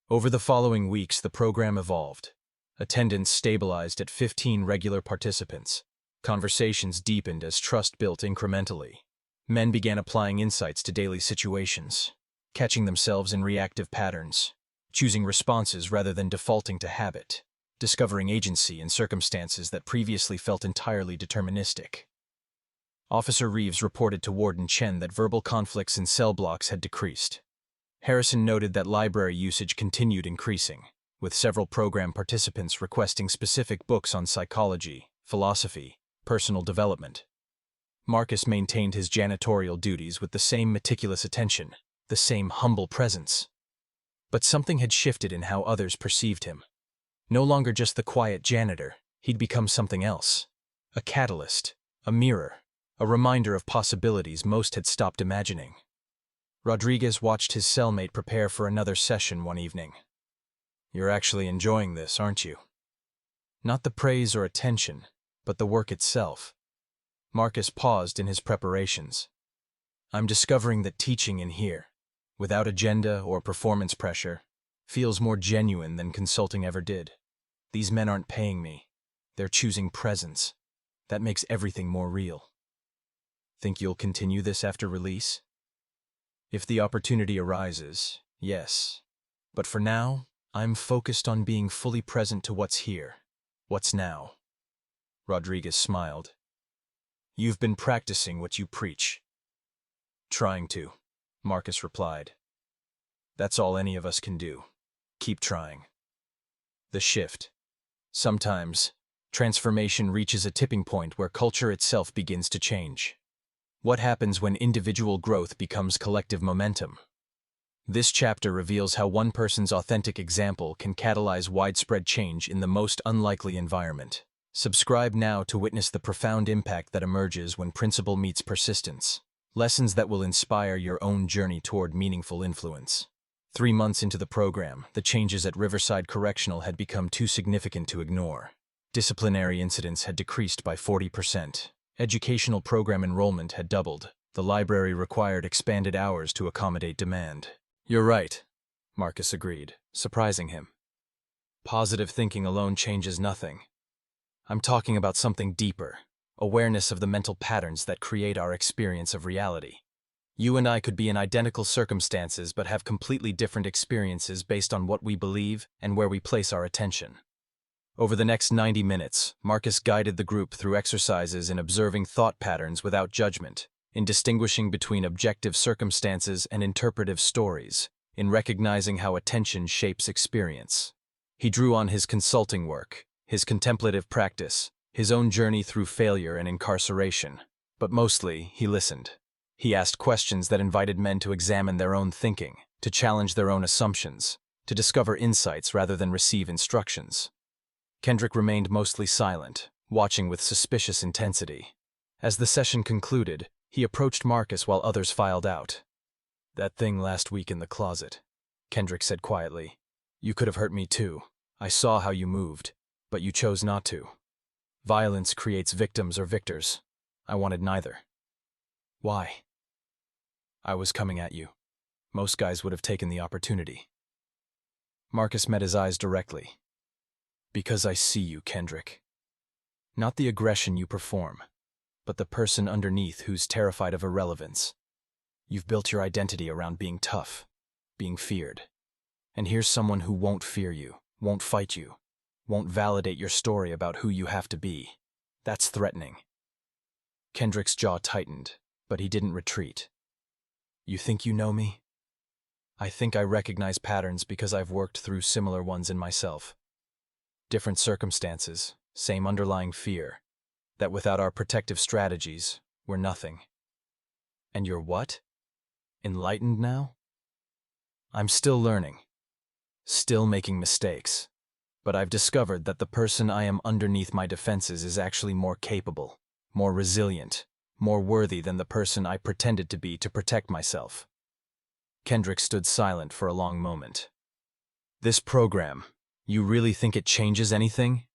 Over the following weeks, the program evolved. Attendance stabilized at 15 regular participants. Conversations deepened as trust built incrementally. Men began applying insights to daily situations, catching themselves in reactive patterns, choosing responses rather than defaulting to habit. discovering agency in circumstances that previously felt entirely deterministic. Officer Reeves reported to Warden Chen that verbal conflicts in cell blocks had decreased. Harrison noted that library usage continued increasing, with several program participants requesting specific books on psychology, philosophy, personal development. Marcus maintained his janitorial duties with the same meticulous attention, the same humble presence. But something had shifted in how others perceived him. No longer just the quiet janitor, he'd become something else. A catalyst, a mirror, a reminder of possibilities most had stopped imagining. Rodriguez watched his cellmate prepare for another session one evening. "You're actually enjoying this, aren't you?" Not the praise or attention, but the work itself. Marcus paused in his preparations. "I'm discovering that teaching in here, without agenda or performance pressure, feels more genuine than consulting ever did. These men aren't paying me. They're choosing presence. That makes everything more real." "Think you'll continue this after release?" "If the opportunity arises, yes. But for now, I'm focused on being fully present to what's here, what's now." Rodriguez smiled. "You've been practicing what you preach." "Trying to," Marcus replied. "That's all any of us can do. Keep trying." The shift. Sometimes, transformation reaches a tipping point where culture itself begins to change. What happens when individual growth becomes collective momentum? This chapter reveals how one person's authentic example can catalyze widespread change in the most unlikely environment. Subscribe now to witness the profound impact that emerges when principle meets persistence. Lessons that will inspire your own journey toward meaningful influence. 3 months into the program, the changes at Riverside Correctional had become too significant to ignore. Disciplinary incidents had decreased by 40%. Educational program enrollment had doubled. The library required expanded hours to accommodate demand. "You're right," Marcus agreed, surprising him. "Positive thinking alone changes nothing. I'm talking about something deeper, awareness of the mental patterns that create our experience of reality. You and I could be in identical circumstances but have completely different experiences based on what we believe and where we place our attention." Over the next 90 minutes, Marcus guided the group through exercises in observing thought patterns without judgment, in distinguishing between objective circumstances and interpretive stories, in recognizing how attention shapes experience. He drew on his consulting work, his contemplative practice, his own journey through failure and incarceration. But mostly, he listened. He asked questions that invited men to examine their own thinking, to challenge their own assumptions, to discover insights rather than receive instructions. Kendrick remained mostly silent, watching with suspicious intensity. As the session concluded, he approached Marcus while others filed out. "That thing last week in the closet," Kendrick said quietly. "You could have hurt me too. I saw how you moved, but you chose not to. Violence creates victims or victors. I wanted neither." "Why?" "I was coming at you. Most guys would have taken the opportunity." Marcus met his eyes directly. "Because I see you, Kendrick. Not the aggression you perform, but the person underneath who's terrified of irrelevance. You've built your identity around being tough, being feared. And here's someone who won't fear you, won't fight you, won't validate your story about who you have to be. That's threatening." Kendrick's jaw tightened, but he didn't retreat. "You think you know me? I think I recognize patterns because I've worked through similar ones in myself. Different circumstances, same underlying fear, that without our protective strategies, we're nothing." "And you're what? Enlightened now?" "I'm still learning, still making mistakes, but I've discovered that the person I am underneath my defenses is actually more capable, more resilient, more worthy than the person I pretended to be to protect myself." Kendrick stood silent for a long moment. "This program, you really think it changes anything?"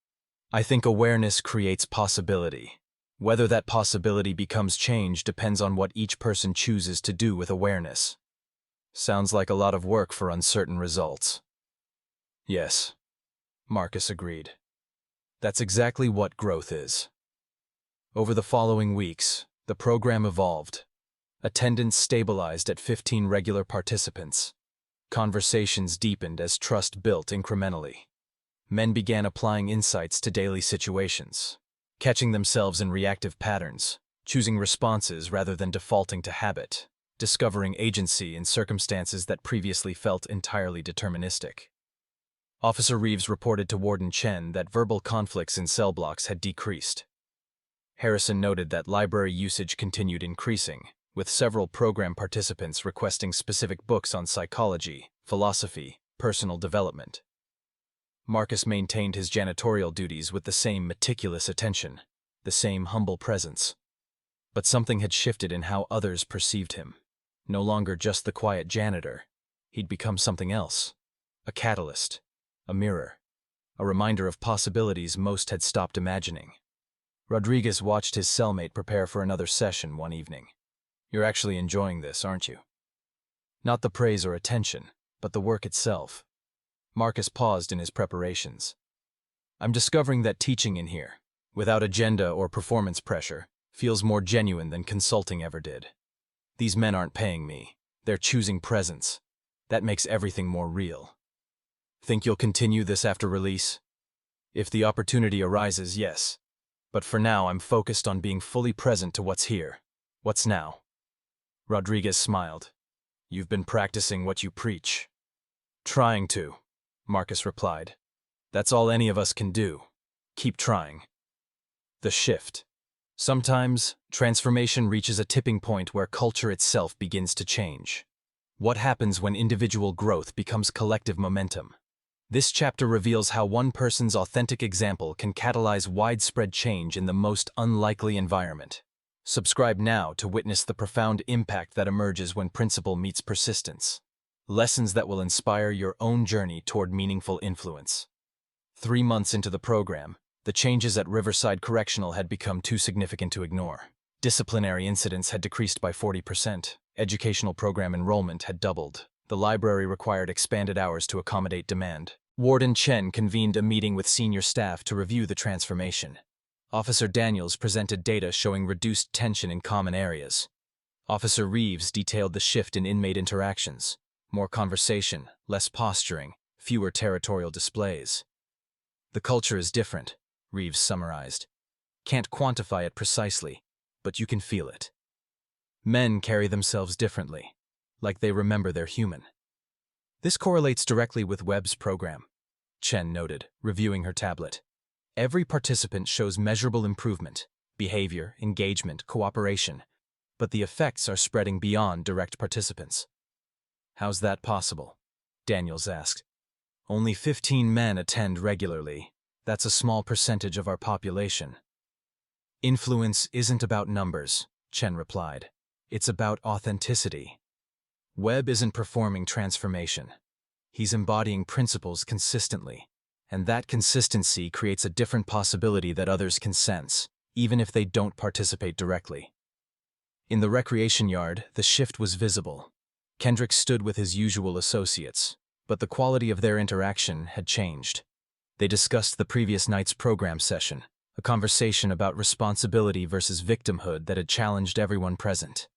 "I think awareness creates possibility. Whether that possibility becomes change depends on what each person chooses to do with awareness." "Sounds like a lot of work for uncertain results." "Yes," Marcus agreed. "That's exactly what growth is." Over the following weeks, the program evolved. Attendance stabilized at 15 regular participants. Conversations deepened as trust built incrementally. Men began applying insights to daily situations, catching themselves in reactive patterns, choosing responses rather than defaulting to habit, discovering agency in circumstances that previously felt entirely deterministic. Officer Reeves reported to Warden Chen that verbal conflicts in cell blocks had decreased. Harrison noted that library usage continued increasing, with several program participants requesting specific books on psychology, philosophy, personal development. Marcus maintained his janitorial duties with the same meticulous attention, the same humble presence. But something had shifted in how others perceived him. No longer just the quiet janitor, he'd become something else. A catalyst, a mirror, a reminder of possibilities most had stopped imagining. Rodriguez watched his cellmate prepare for another session one evening. "You're actually enjoying this, aren't you?" Not the praise or attention, but the work itself. Marcus paused in his preparations. "I'm discovering that teaching in here, without agenda or performance pressure, feels more genuine than consulting ever did. These men aren't paying me, they're choosing presence. That makes everything more real." "Think you'll continue this after release?" "If the opportunity arises, yes. But for now, I'm focused on being fully present to what's here. What's now?" Rodriguez smiled. "You've been practicing what you preach." "Trying to," Marcus replied. "That's all any of us can do. Keep trying." The shift. Sometimes, transformation reaches a tipping point where culture itself begins to change. What happens when individual growth becomes collective momentum? This chapter reveals how one person's authentic example can catalyze widespread change in the most unlikely environment. Subscribe now to witness the profound impact that emerges when principle meets persistence. Lessons that will inspire your own journey toward meaningful influence. 3 months into the program, the changes at Riverside Correctional had become too significant to ignore. Disciplinary incidents had decreased by 40%. Educational program enrollment had doubled. The library required expanded hours to accommodate demand. Warden Chen convened a meeting with senior staff to review the transformation. Officer Daniels presented data showing reduced tension in common areas. Officer Reeves detailed the shift in inmate interactions. More conversation, less posturing, fewer territorial displays. "The culture is different," Reeves summarized. "Can't quantify it precisely, but you can feel it. Men carry themselves differently, like they remember they're human." "This correlates directly with Webb's program," Chen noted, reviewing her tablet. "Every participant shows measurable improvement, behavior, engagement, cooperation, but the effects are spreading beyond direct participants." "How's that possible?" Daniels asked. "Only 15 men attend regularly. That's a small percentage of our population." "Influence isn't about numbers," Chen replied. "It's about authenticity. Webb isn't performing transformation. He's embodying principles consistently, and that consistency creates a different possibility that others can sense, even if they don't participate directly." In the recreation yard, the shift was visible. Kendrick stood with his usual associates, but the quality of their interaction had changed. They discussed the previous night's program session, a conversation about responsibility versus victimhood that had challenged everyone present.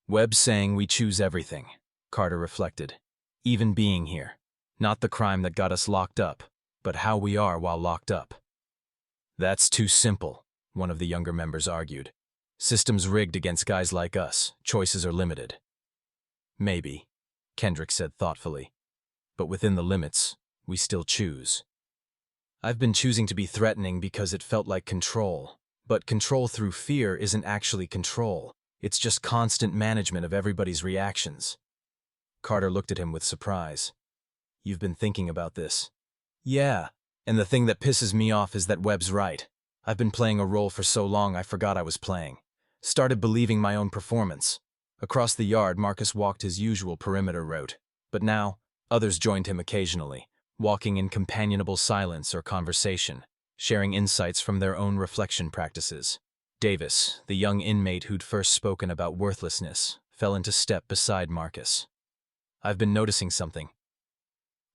"Webb's saying we choose everything," Carter reflected. "Even being here. Not the crime that got us locked up, but how we are while locked up." "That's too simple," one of the younger members argued. "System's rigged against guys like us. Choices are limited." "Maybe," Kendrick said thoughtfully. "But within the limits, we still choose. I've been choosing to be threatening because it felt like control. But control through fear isn't actually control. It's just constant management of everybody's reactions." Carter looked at him with surprise. "You've been thinking about this?" "Yeah, and the thing that pisses me off is that Webb's right. I've been playing a role for so long I forgot I was playing. Started believing my own performance." Across the yard, Marcus walked his usual perimeter route. But now, others joined him occasionally, walking in companionable silence or conversation, sharing insights from their own reflection practices. Davis, the young inmate who'd first spoken about worthlessness, fell into step beside Marcus. "I've been noticing something.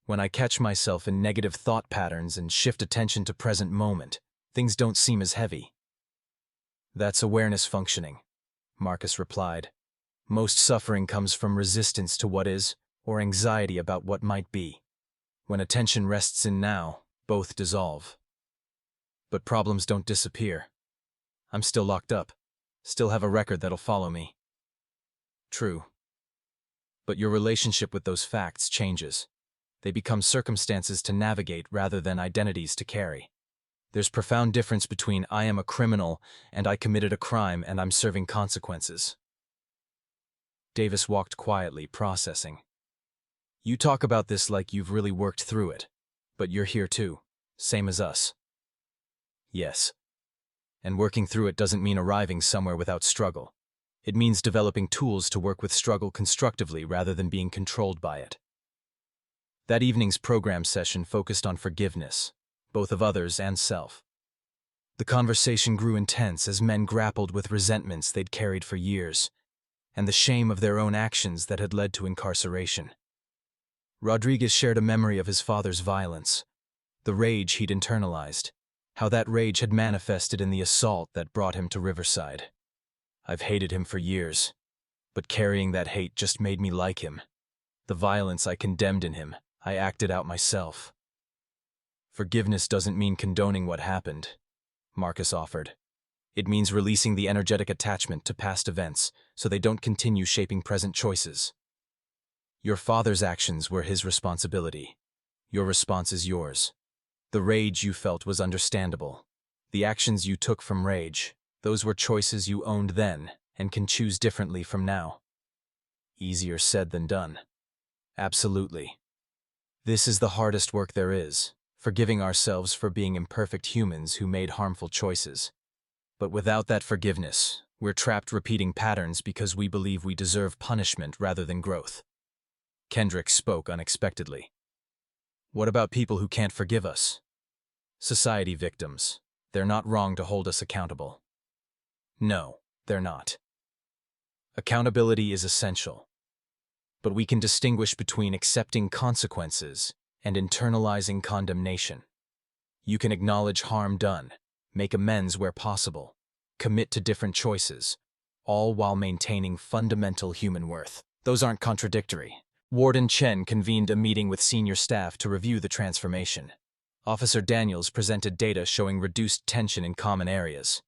When I catch myself in negative thought patterns and shift attention to present moment, things don't seem as heavy." "That's awareness functioning," Marcus replied. "Most suffering comes from resistance to what is, or anxiety about what might be. When attention rests in now, Both dissolve. But problems don't disappear. I'm still locked up. Still have a record that'll follow me. True. But your relationship with those facts changes. They become circumstances to navigate rather than identities to carry. There's profound difference between I am a criminal and I committed a crime and I'm serving consequences. Davis walked quietly, processing. You talk about this like you've really worked through it, but you're here too, same as us. Yes. And working through it doesn't mean arriving somewhere without struggle. It means developing tools to work with struggle constructively rather than being controlled by it. That evening's program session focused on forgiveness, both of others and self. The conversation grew intense as men grappled with resentments they'd carried for years, and the shame of their own actions that had led to incarceration. Rodriguez shared a memory of his father's violence, the rage he'd internalized, how that rage had manifested in the assault that brought him to Riverside. I've hated him for years, but carrying that hate just made me like him. The violence I condemned in him, I acted out myself. Forgiveness doesn't mean condoning what happened, Marcus offered. It means releasing the energetic attachment to past events so they don't continue shaping present choices. Your father's actions were his responsibility. Your response is yours. The rage you felt was understandable. The actions you took from rage, those were choices you owned then and can choose differently from now. Easier said than done. Absolutely. This is the hardest work there is, forgiving ourselves for being imperfect humans who made harmful choices. But without that forgiveness, we're trapped repeating patterns because we believe we deserve punishment rather than growth. Kendrick spoke unexpectedly. What about people who can't forgive us? Society victims. They're not wrong to hold us accountable. No, they're not. Accountability is essential. But we can distinguish between accepting consequences and internalizing condemnation. You can acknowledge harm done, make amends where possible, commit to different choices, all while maintaining fundamental human worth. Those aren't contradictory. Warden Chen convened a meeting with senior staff to review the transformation. Officer Daniels presented data showing reduced tension in common areas.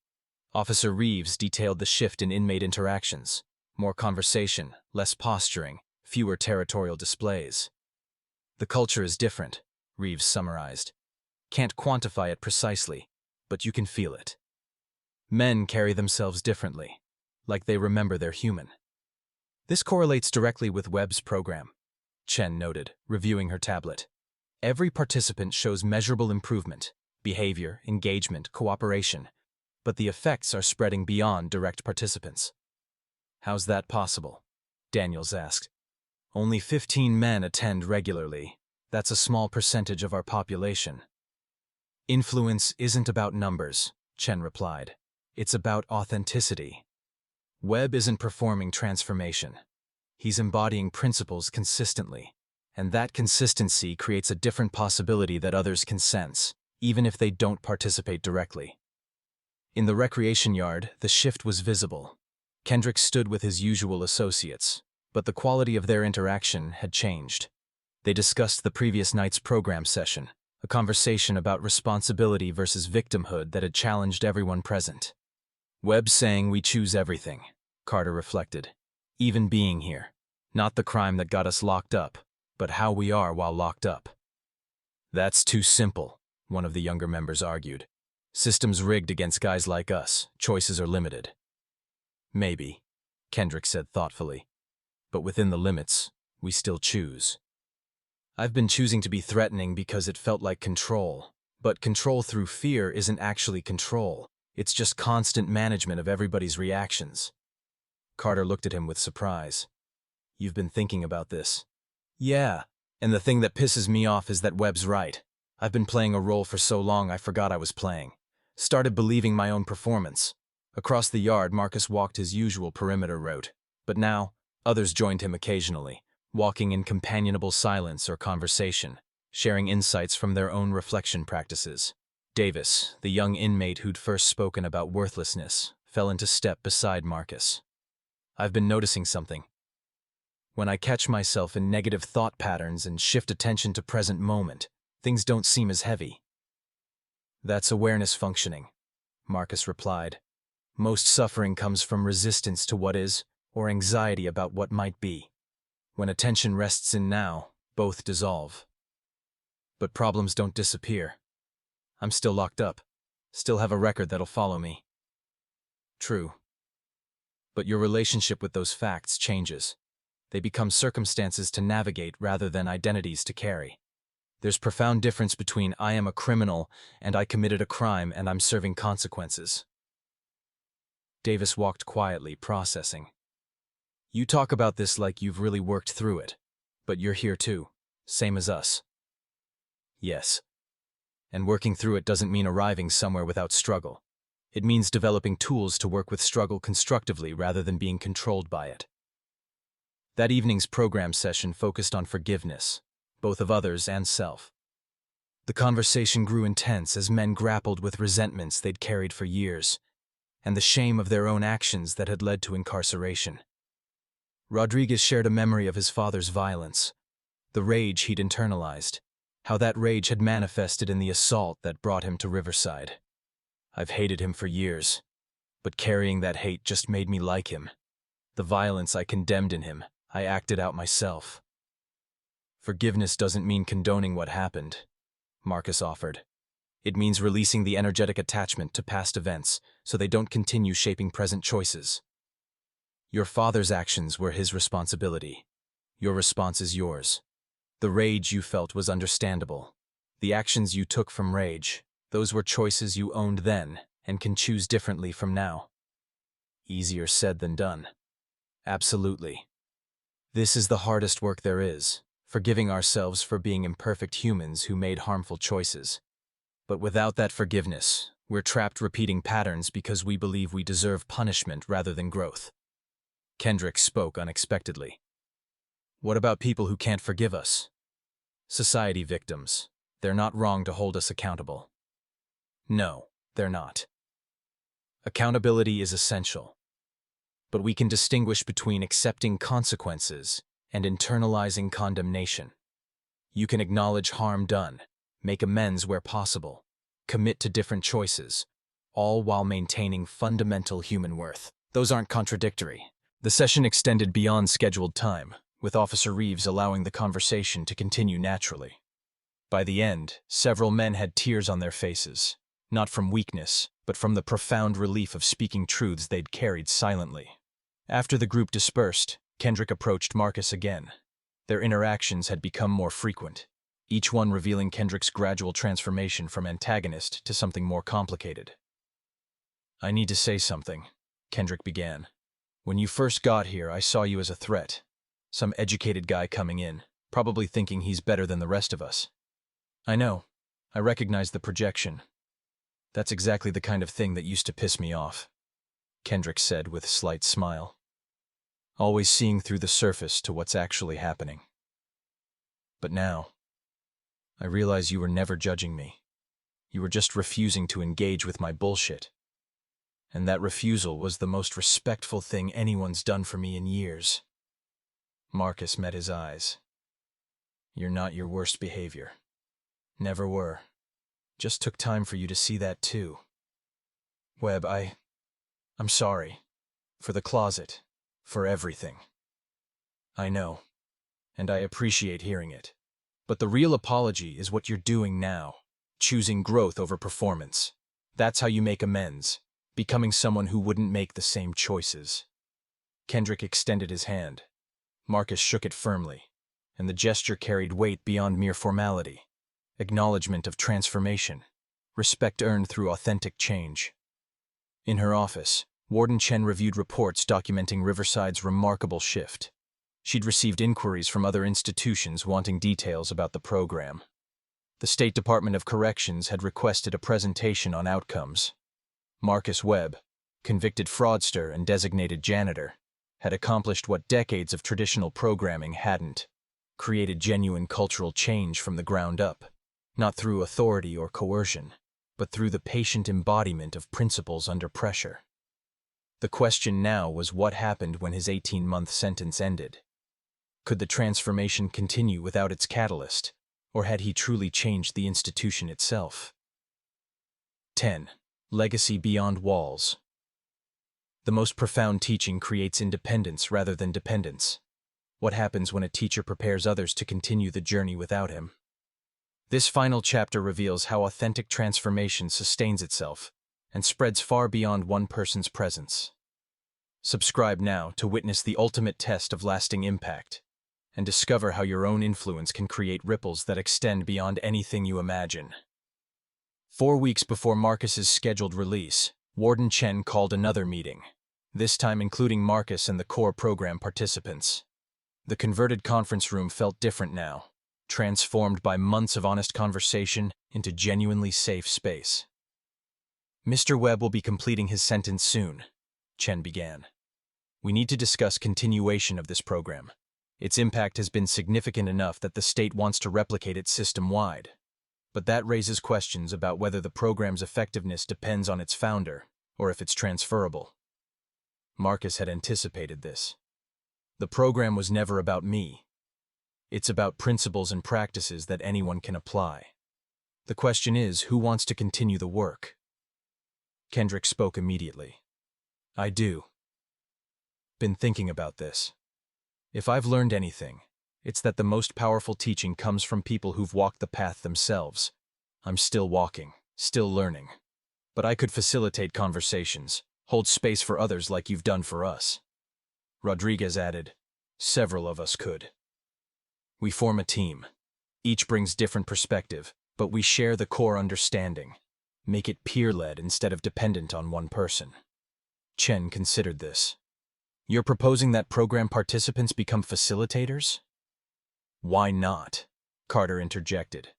Officer Reeves detailed the shift in inmate interactions. More conversation, less posturing, fewer territorial displays. The culture is different, Reeves summarized. Can't quantify it precisely, but you can feel it. Men carry themselves differently, like they remember they're human. This correlates directly with Webb's program, Chen noted, reviewing her tablet. Every participant shows measurable improvement, behavior, engagement, cooperation, but the effects are spreading beyond direct participants. How's that possible? Daniels asked. Only 15 men attend regularly. That's a small percentage of our population. Influence isn't about numbers, Chen replied. It's about authenticity. Webb isn't performing transformation. He's embodying principles consistently, and that consistency creates a different possibility that others can sense, even if they don't participate directly. In the recreation yard, the shift was visible. Kendrick stood with his usual associates, but the quality of their interaction had changed. They discussed the previous night's program session, a conversation about responsibility versus victimhood that had challenged everyone present. Webb's saying we choose everything, Carter reflected. Even being here. Not the crime that got us locked up, but how we are while locked up. That's too simple, one of the younger members argued. Systems rigged against guys like us, choices are limited. Maybe, Kendrick said thoughtfully. But within the limits, we still choose. I've been choosing to be threatening because it felt like control. But control through fear isn't actually control. It's just constant management of everybody's reactions. Carter looked at him with surprise. You've been thinking about this? Yeah, and the thing that pisses me off is that Webb's right. I've been playing a role for so long I forgot I was playing. Started believing my own performance. Across the yard, Marcus walked his usual perimeter route. But now, others joined him occasionally, walking in companionable silence or conversation, sharing insights from their own reflection practices. Davis, the young inmate who'd first spoken about worthlessness, fell into step beside Marcus. I've been noticing something. When I catch myself in negative thought patterns and shift attention to present moment, things don't seem as heavy. That's awareness functioning, Marcus replied. Most suffering comes from resistance to what is, or anxiety about what might be. When attention rests in now, both dissolve. But problems don't disappear. I'm still locked up, still have a record that'll follow me. True. But your relationship with those facts changes. They become circumstances to navigate rather than identities to carry. There's profound difference between I am a criminal and I committed a crime and I'm serving consequences. Davis walked quietly, processing. You talk about this like you've really worked through it, but you're here too, same as us. Yes. And working through it doesn't mean arriving somewhere without struggle. It means developing tools to work with struggle constructively rather than being controlled by it. That evening's program session focused on forgiveness, both of others and self. The conversation grew intense as men grappled with resentments they'd carried for years, and the shame of their own actions that had led to incarceration. Rodriguez shared a memory of his father's violence, the rage he'd internalized, how that rage had manifested in the assault that brought him to Riverside. I've hated him for years, but carrying that hate just made me like him. The violence I condemned in him, I acted out myself. Forgiveness doesn't mean condoning what happened, Marcus offered. It means releasing the energetic attachment to past events so they don't continue shaping present choices. Your father's actions were his responsibility. Your response is yours. The rage you felt was understandable. The actions you took from rage, those were choices you owned then and can choose differently from now. Easier said than done. Absolutely. This is the hardest work there is, forgiving ourselves for being imperfect humans who made harmful choices. But without that forgiveness, we're trapped repeating patterns because we believe we deserve punishment rather than growth. Kendrick spoke unexpectedly. What about people who can't forgive us? Society victims. They're not wrong to hold us accountable. No, they're not. Accountability is essential. But we can distinguish between accepting consequences and internalizing condemnation. You can acknowledge harm done, make amends where possible, commit to different choices, all while maintaining fundamental human worth. Those aren't contradictory. The session extended beyond scheduled time, with Officer Reeves allowing the conversation to continue naturally. By the end, several men had tears on their faces, not from weakness, but from the profound relief of speaking truths they'd carried silently. After the group dispersed, Kendrick approached Marcus again. Their interactions had become more frequent, each one revealing Kendrick's gradual transformation from antagonist to something more complicated. I need to say something, Kendrick began. When you first got here, I saw you as a threat. Some educated guy coming in, probably thinking he's better than the rest of us. I know. I recognize the projection. That's exactly the kind of thing that used to piss me off, Kendrick said with a slight smile. Always seeing through the surface to what's actually happening. But now, I realize you were never judging me. You were just refusing to engage with my bullshit. And that refusal was the most respectful thing anyone's done for me in years. Marcus met his eyes. You're not your worst behavior. Never were. Just took time for you to see that too. Webb, I'm sorry. For the closet. For everything. I know. And I appreciate hearing it. But the real apology is what you're doing now. Choosing growth over performance. That's how you make amends. Becoming someone who wouldn't make the same choices. Kendrick extended his hand. Marcus shook it firmly, and the gesture carried weight beyond mere formality. Acknowledgement of transformation. Respect earned through authentic change. In her office, Warden Chen reviewed reports documenting Riverside's remarkable shift. She'd received inquiries from other institutions wanting details about the program. The State Department of Corrections had requested a presentation on outcomes. Marcus Webb, convicted fraudster and designated janitor, had accomplished what decades of traditional programming hadn't, created genuine cultural change from the ground up, not through authority or coercion, but through the patient embodiment of principles under pressure. The question now was what happened when his 18-month sentence ended. Could the transformation continue without its catalyst, or had he truly changed the institution itself? 10. Legacy beyond walls. The most profound teaching creates independence rather than dependence. What happens when a teacher prepares others to continue the journey without him? This final chapter reveals how authentic transformation sustains itself and spreads far beyond one person's presence. Subscribe now to witness the ultimate test of lasting impact and discover how your own influence can create ripples that extend beyond anything you imagine. 4 weeks before Marcus's scheduled release, Warden Chen called another meeting, this time including Marcus and the core program participants. The converted conference room felt different now, transformed by months of honest conversation into genuinely safe space. Mr. Webb will be completing his sentence soon, Chen began. We need to discuss continuation of this program. Its impact has been significant enough that the state wants to replicate it system-wide. But that raises questions about whether the program's effectiveness depends on its founder, or if it's transferable. Marcus had anticipated this. The program was never about me. It's about principles and practices that anyone can apply. The question is, who wants to continue the work? Kendrick spoke immediately. I do. Been thinking about this. If I've learned anything, it's that the most powerful teaching comes from people who've walked the path themselves. I'm still walking, still learning. But I could facilitate conversations, hold space for others like you've done for us. Rodriguez added, several of us could. We form a team. Each brings different perspective, but we share the core understanding. Make it peer-led instead of dependent on one person. Chen considered this. You're proposing that program participants become facilitators? Why not? Carter interjected.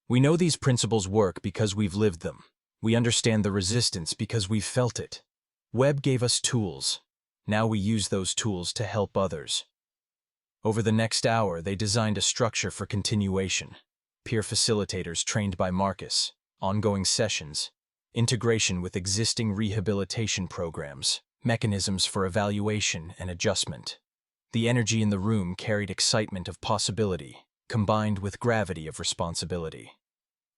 We know these principles work because we've lived them. We understand the resistance because we've felt it. Webb gave us tools. Now we use those tools to help others. Over the next hour, they designed a structure for continuation. Peer facilitators trained by Marcus, ongoing sessions, integration with existing rehabilitation programs, mechanisms for evaluation and adjustment. The energy in the room carried excitement of possibility, combined with gravity of responsibility.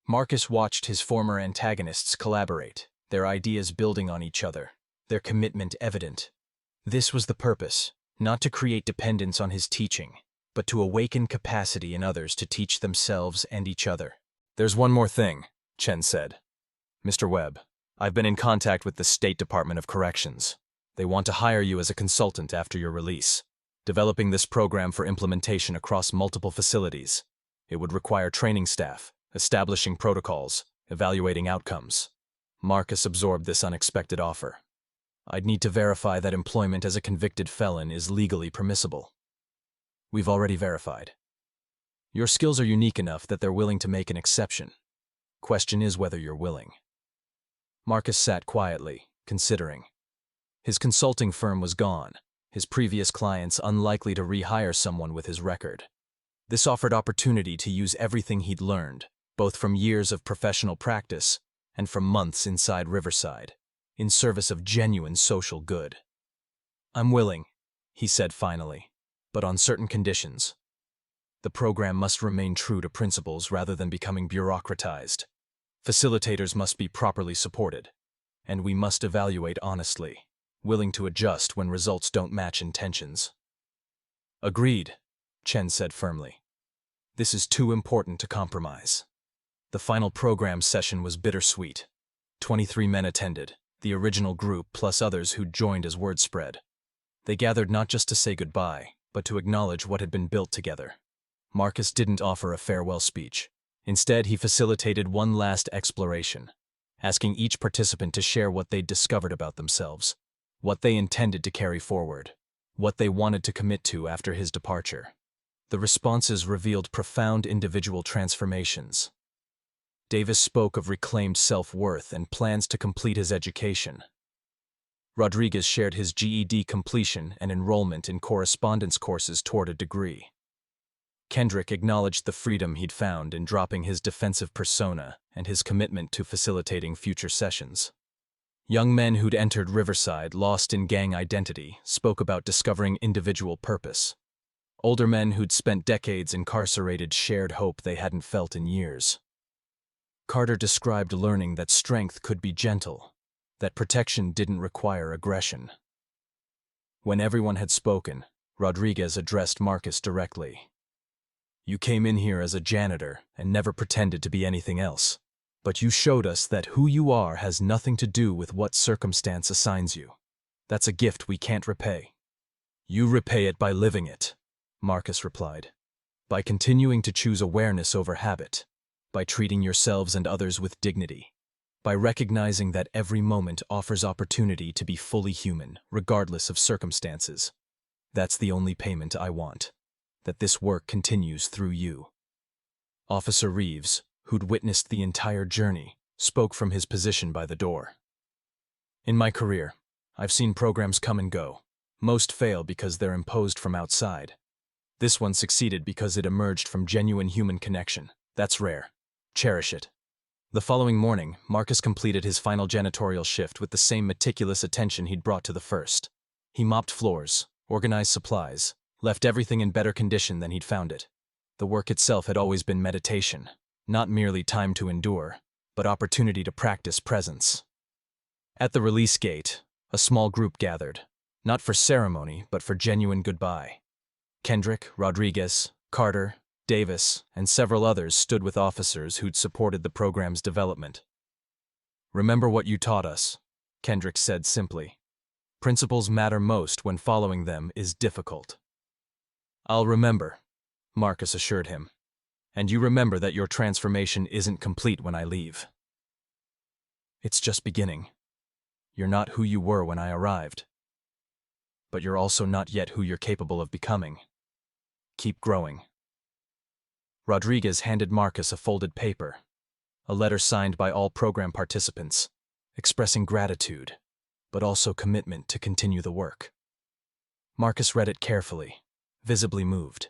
Marcus watched his former antagonists collaborate, their ideas building on each other, their commitment evident. This was the purpose, not to create dependence on his teaching, but to awaken capacity in others to teach themselves and each other. There's one more thing, Chen said. Mr. Webb, I've been in contact with the State Department of Corrections. They want to hire you as a consultant after your release, developing this program for implementation across multiple facilities. It would require training staff, establishing protocols, evaluating outcomes. Marcus absorbed this unexpected offer. I'd need to verify that employment as a convicted felon is legally permissible. We've already verified. Your skills are unique enough that they're willing to make an exception. Question is whether you're willing. Marcus sat quietly, considering. His consulting firm was gone, his previous clients unlikely to rehire someone with his record. This offered opportunity to use everything he'd learned, both from years of professional practice and from months inside Riverside, in service of genuine social good. I'm willing, he said finally, but on certain conditions. The program must remain true to principles rather than becoming bureaucratized. Facilitators must be properly supported, and we must evaluate honestly, willing to adjust when results don't match intentions. Agreed, Chen said firmly. This is too important to compromise. The final program session was bittersweet. 23 men attended, the original group plus others who'd joined as word spread. They gathered not just to say goodbye, but to acknowledge what had been built together. Marcus didn't offer a farewell speech. Instead, he facilitated one last exploration, asking each participant to share what they'd discovered about themselves, what they intended to carry forward, what they wanted to commit to after his departure. The responses revealed profound individual transformations. Davis spoke of reclaimed self-worth and plans to complete his education. Rodriguez shared his GED completion and enrollment in correspondence courses toward a degree. Kendrick acknowledged the freedom he'd found in dropping his defensive persona and his commitment to facilitating future sessions. Young men who'd entered Riverside lost in gang identity spoke about discovering individual purpose. Older men who'd spent decades incarcerated shared hope they hadn't felt in years. Carter described learning that strength could be gentle, that protection didn't require aggression. When everyone had spoken, Rodriguez addressed Marcus directly. You came in here as a janitor and never pretended to be anything else. But you showed us that who you are has nothing to do with what circumstance assigns you. That's a gift we can't repay. You repay it by living it, Marcus replied. By continuing to choose awareness over habit. By treating yourselves and others with dignity. By recognizing that every moment offers opportunity to be fully human, regardless of circumstances. That's the only payment I want. That this work continues through you. Officer Reeves, who'd witnessed the entire journey, spoke from his position by the door. In my career, I've seen programs come and go. Most fail because they're imposed from outside. This one succeeded because it emerged from genuine human connection. That's rare. Cherish it. The following morning, Marcus completed his final janitorial shift with the same meticulous attention he'd brought to the first. He mopped floors, organized supplies, left everything in better condition than he'd found it. The work itself had always been meditation. Not merely time to endure, but opportunity to practice presence. At the release gate, a small group gathered, not for ceremony, but for genuine goodbye. Kendrick, Rodriguez, Carter, Davis, and several others stood with officers who'd supported the program's development. Remember what you taught us, Kendrick said simply. Principles matter most when following them is difficult. I'll remember, Marcus assured him. And you remember that your transformation isn't complete when I leave. It's just beginning. You're not who you were when I arrived. But you're also not yet who you're capable of becoming. Keep growing. Rodriguez handed Marcus a folded paper, a letter signed by all program participants, expressing gratitude, but also commitment to continue the work. Marcus read it carefully, visibly moved.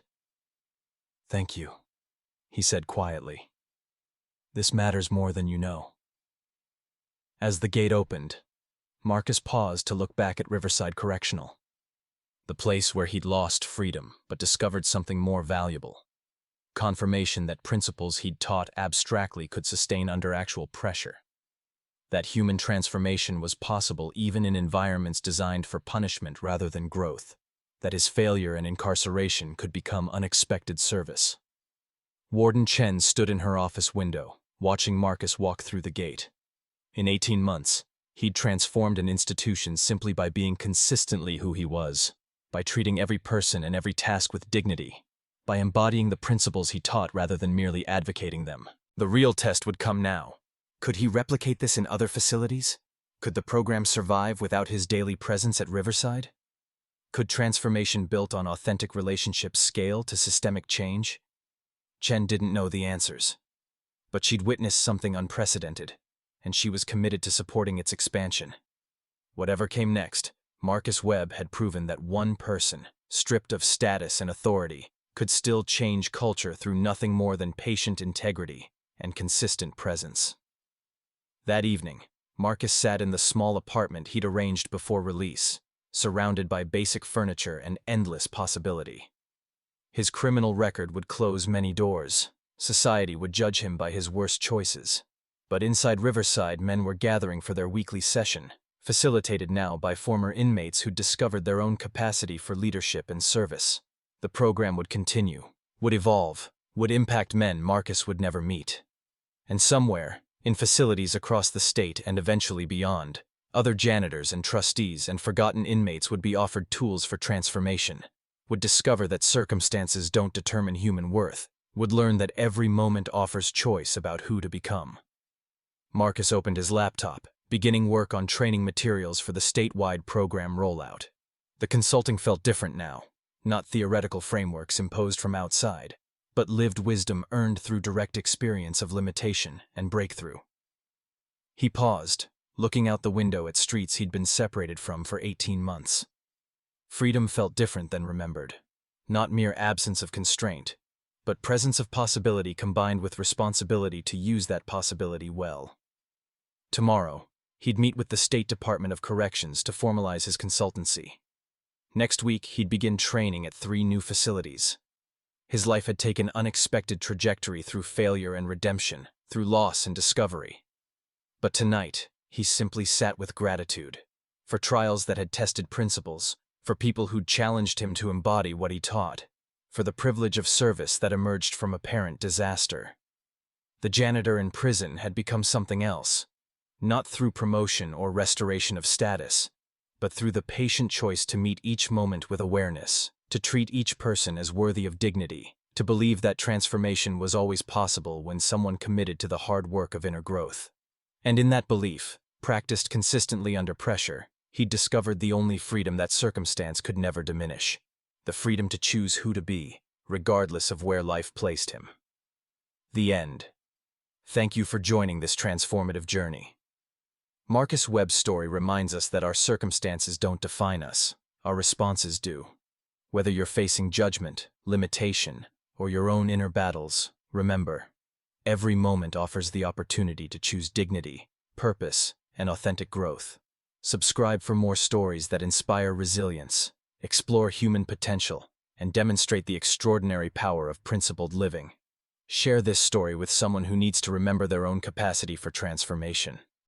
Thank you, he said quietly. This matters more than you know. As the gate opened, Marcus paused to look back at Riverside Correctional, the place where he'd lost freedom but discovered something more valuable. Confirmation that principles he'd taught abstractly could sustain under actual pressure. That human transformation was possible even in environments designed for punishment rather than growth. That his failure and incarceration could become unexpected service. Warden Chen stood in her office window, watching Marcus walk through the gate. In 18 months, he'd transformed an institution simply by being consistently who he was, by treating every person and every task with dignity, by embodying the principles he taught rather than merely advocating them. The real test would come now. Could he replicate this in other facilities? Could the program survive without his daily presence at Riverside? Could transformation built on authentic relationships scale to systemic change? Chen didn't know the answers, but she'd witnessed something unprecedented, and she was committed to supporting its expansion. Whatever came next, Marcus Webb had proven that one person, stripped of status and authority, could still change culture through nothing more than patient integrity and consistent presence. That evening, Marcus sat in the small apartment he'd arranged before release, surrounded by basic furniture and endless possibility. His criminal record would close many doors. Society would judge him by his worst choices. But inside Riverside, men were gathering for their weekly session, facilitated now by former inmates who'd discovered their own capacity for leadership and service. The program would continue, would evolve, would impact men Marcus would never meet. And somewhere, in facilities across the state and eventually beyond, other janitors and trustees and forgotten inmates would be offered tools for transformation, would discover that circumstances don't determine human worth, would learn that every moment offers choice about who to become. Marcus opened his laptop, beginning work on training materials for the statewide program rollout. The consulting felt different now, not theoretical frameworks imposed from outside, but lived wisdom earned through direct experience of limitation and breakthrough. He paused, looking out the window at streets he'd been separated from for 18 months. Freedom felt different than remembered. Not mere absence of constraint, but presence of possibility combined with responsibility to use that possibility well. Tomorrow, he'd meet with the State Department of Corrections to formalize his consultancy. Next week, he'd begin training at 3 new facilities. His life had taken unexpected trajectory through failure and redemption, through loss and discovery. But tonight, he simply sat with gratitude for trials that had tested principles, for people who'd challenged him to embody what he taught, for the privilege of service that emerged from apparent disaster. The janitor in prison had become something else, not through promotion or restoration of status, but through the patient choice to meet each moment with awareness, to treat each person as worthy of dignity, to believe that transformation was always possible when someone committed to the hard work of inner growth. And in that belief, practiced consistently under pressure, he discovered the only freedom that circumstance could never diminish: the freedom to choose who to be, regardless of where life placed him. The end. Thank you for joining this transformative journey. Marcus Webb's story reminds us that our circumstances don't define us, our responses do. Whether you're facing judgment, limitation, or your own inner battles, remember, every moment offers the opportunity to choose dignity, purpose, and authentic growth. Subscribe for more stories that inspire resilience, explore human potential, and demonstrate the extraordinary power of principled living. Share this story with someone who needs to remember their own capacity for transformation.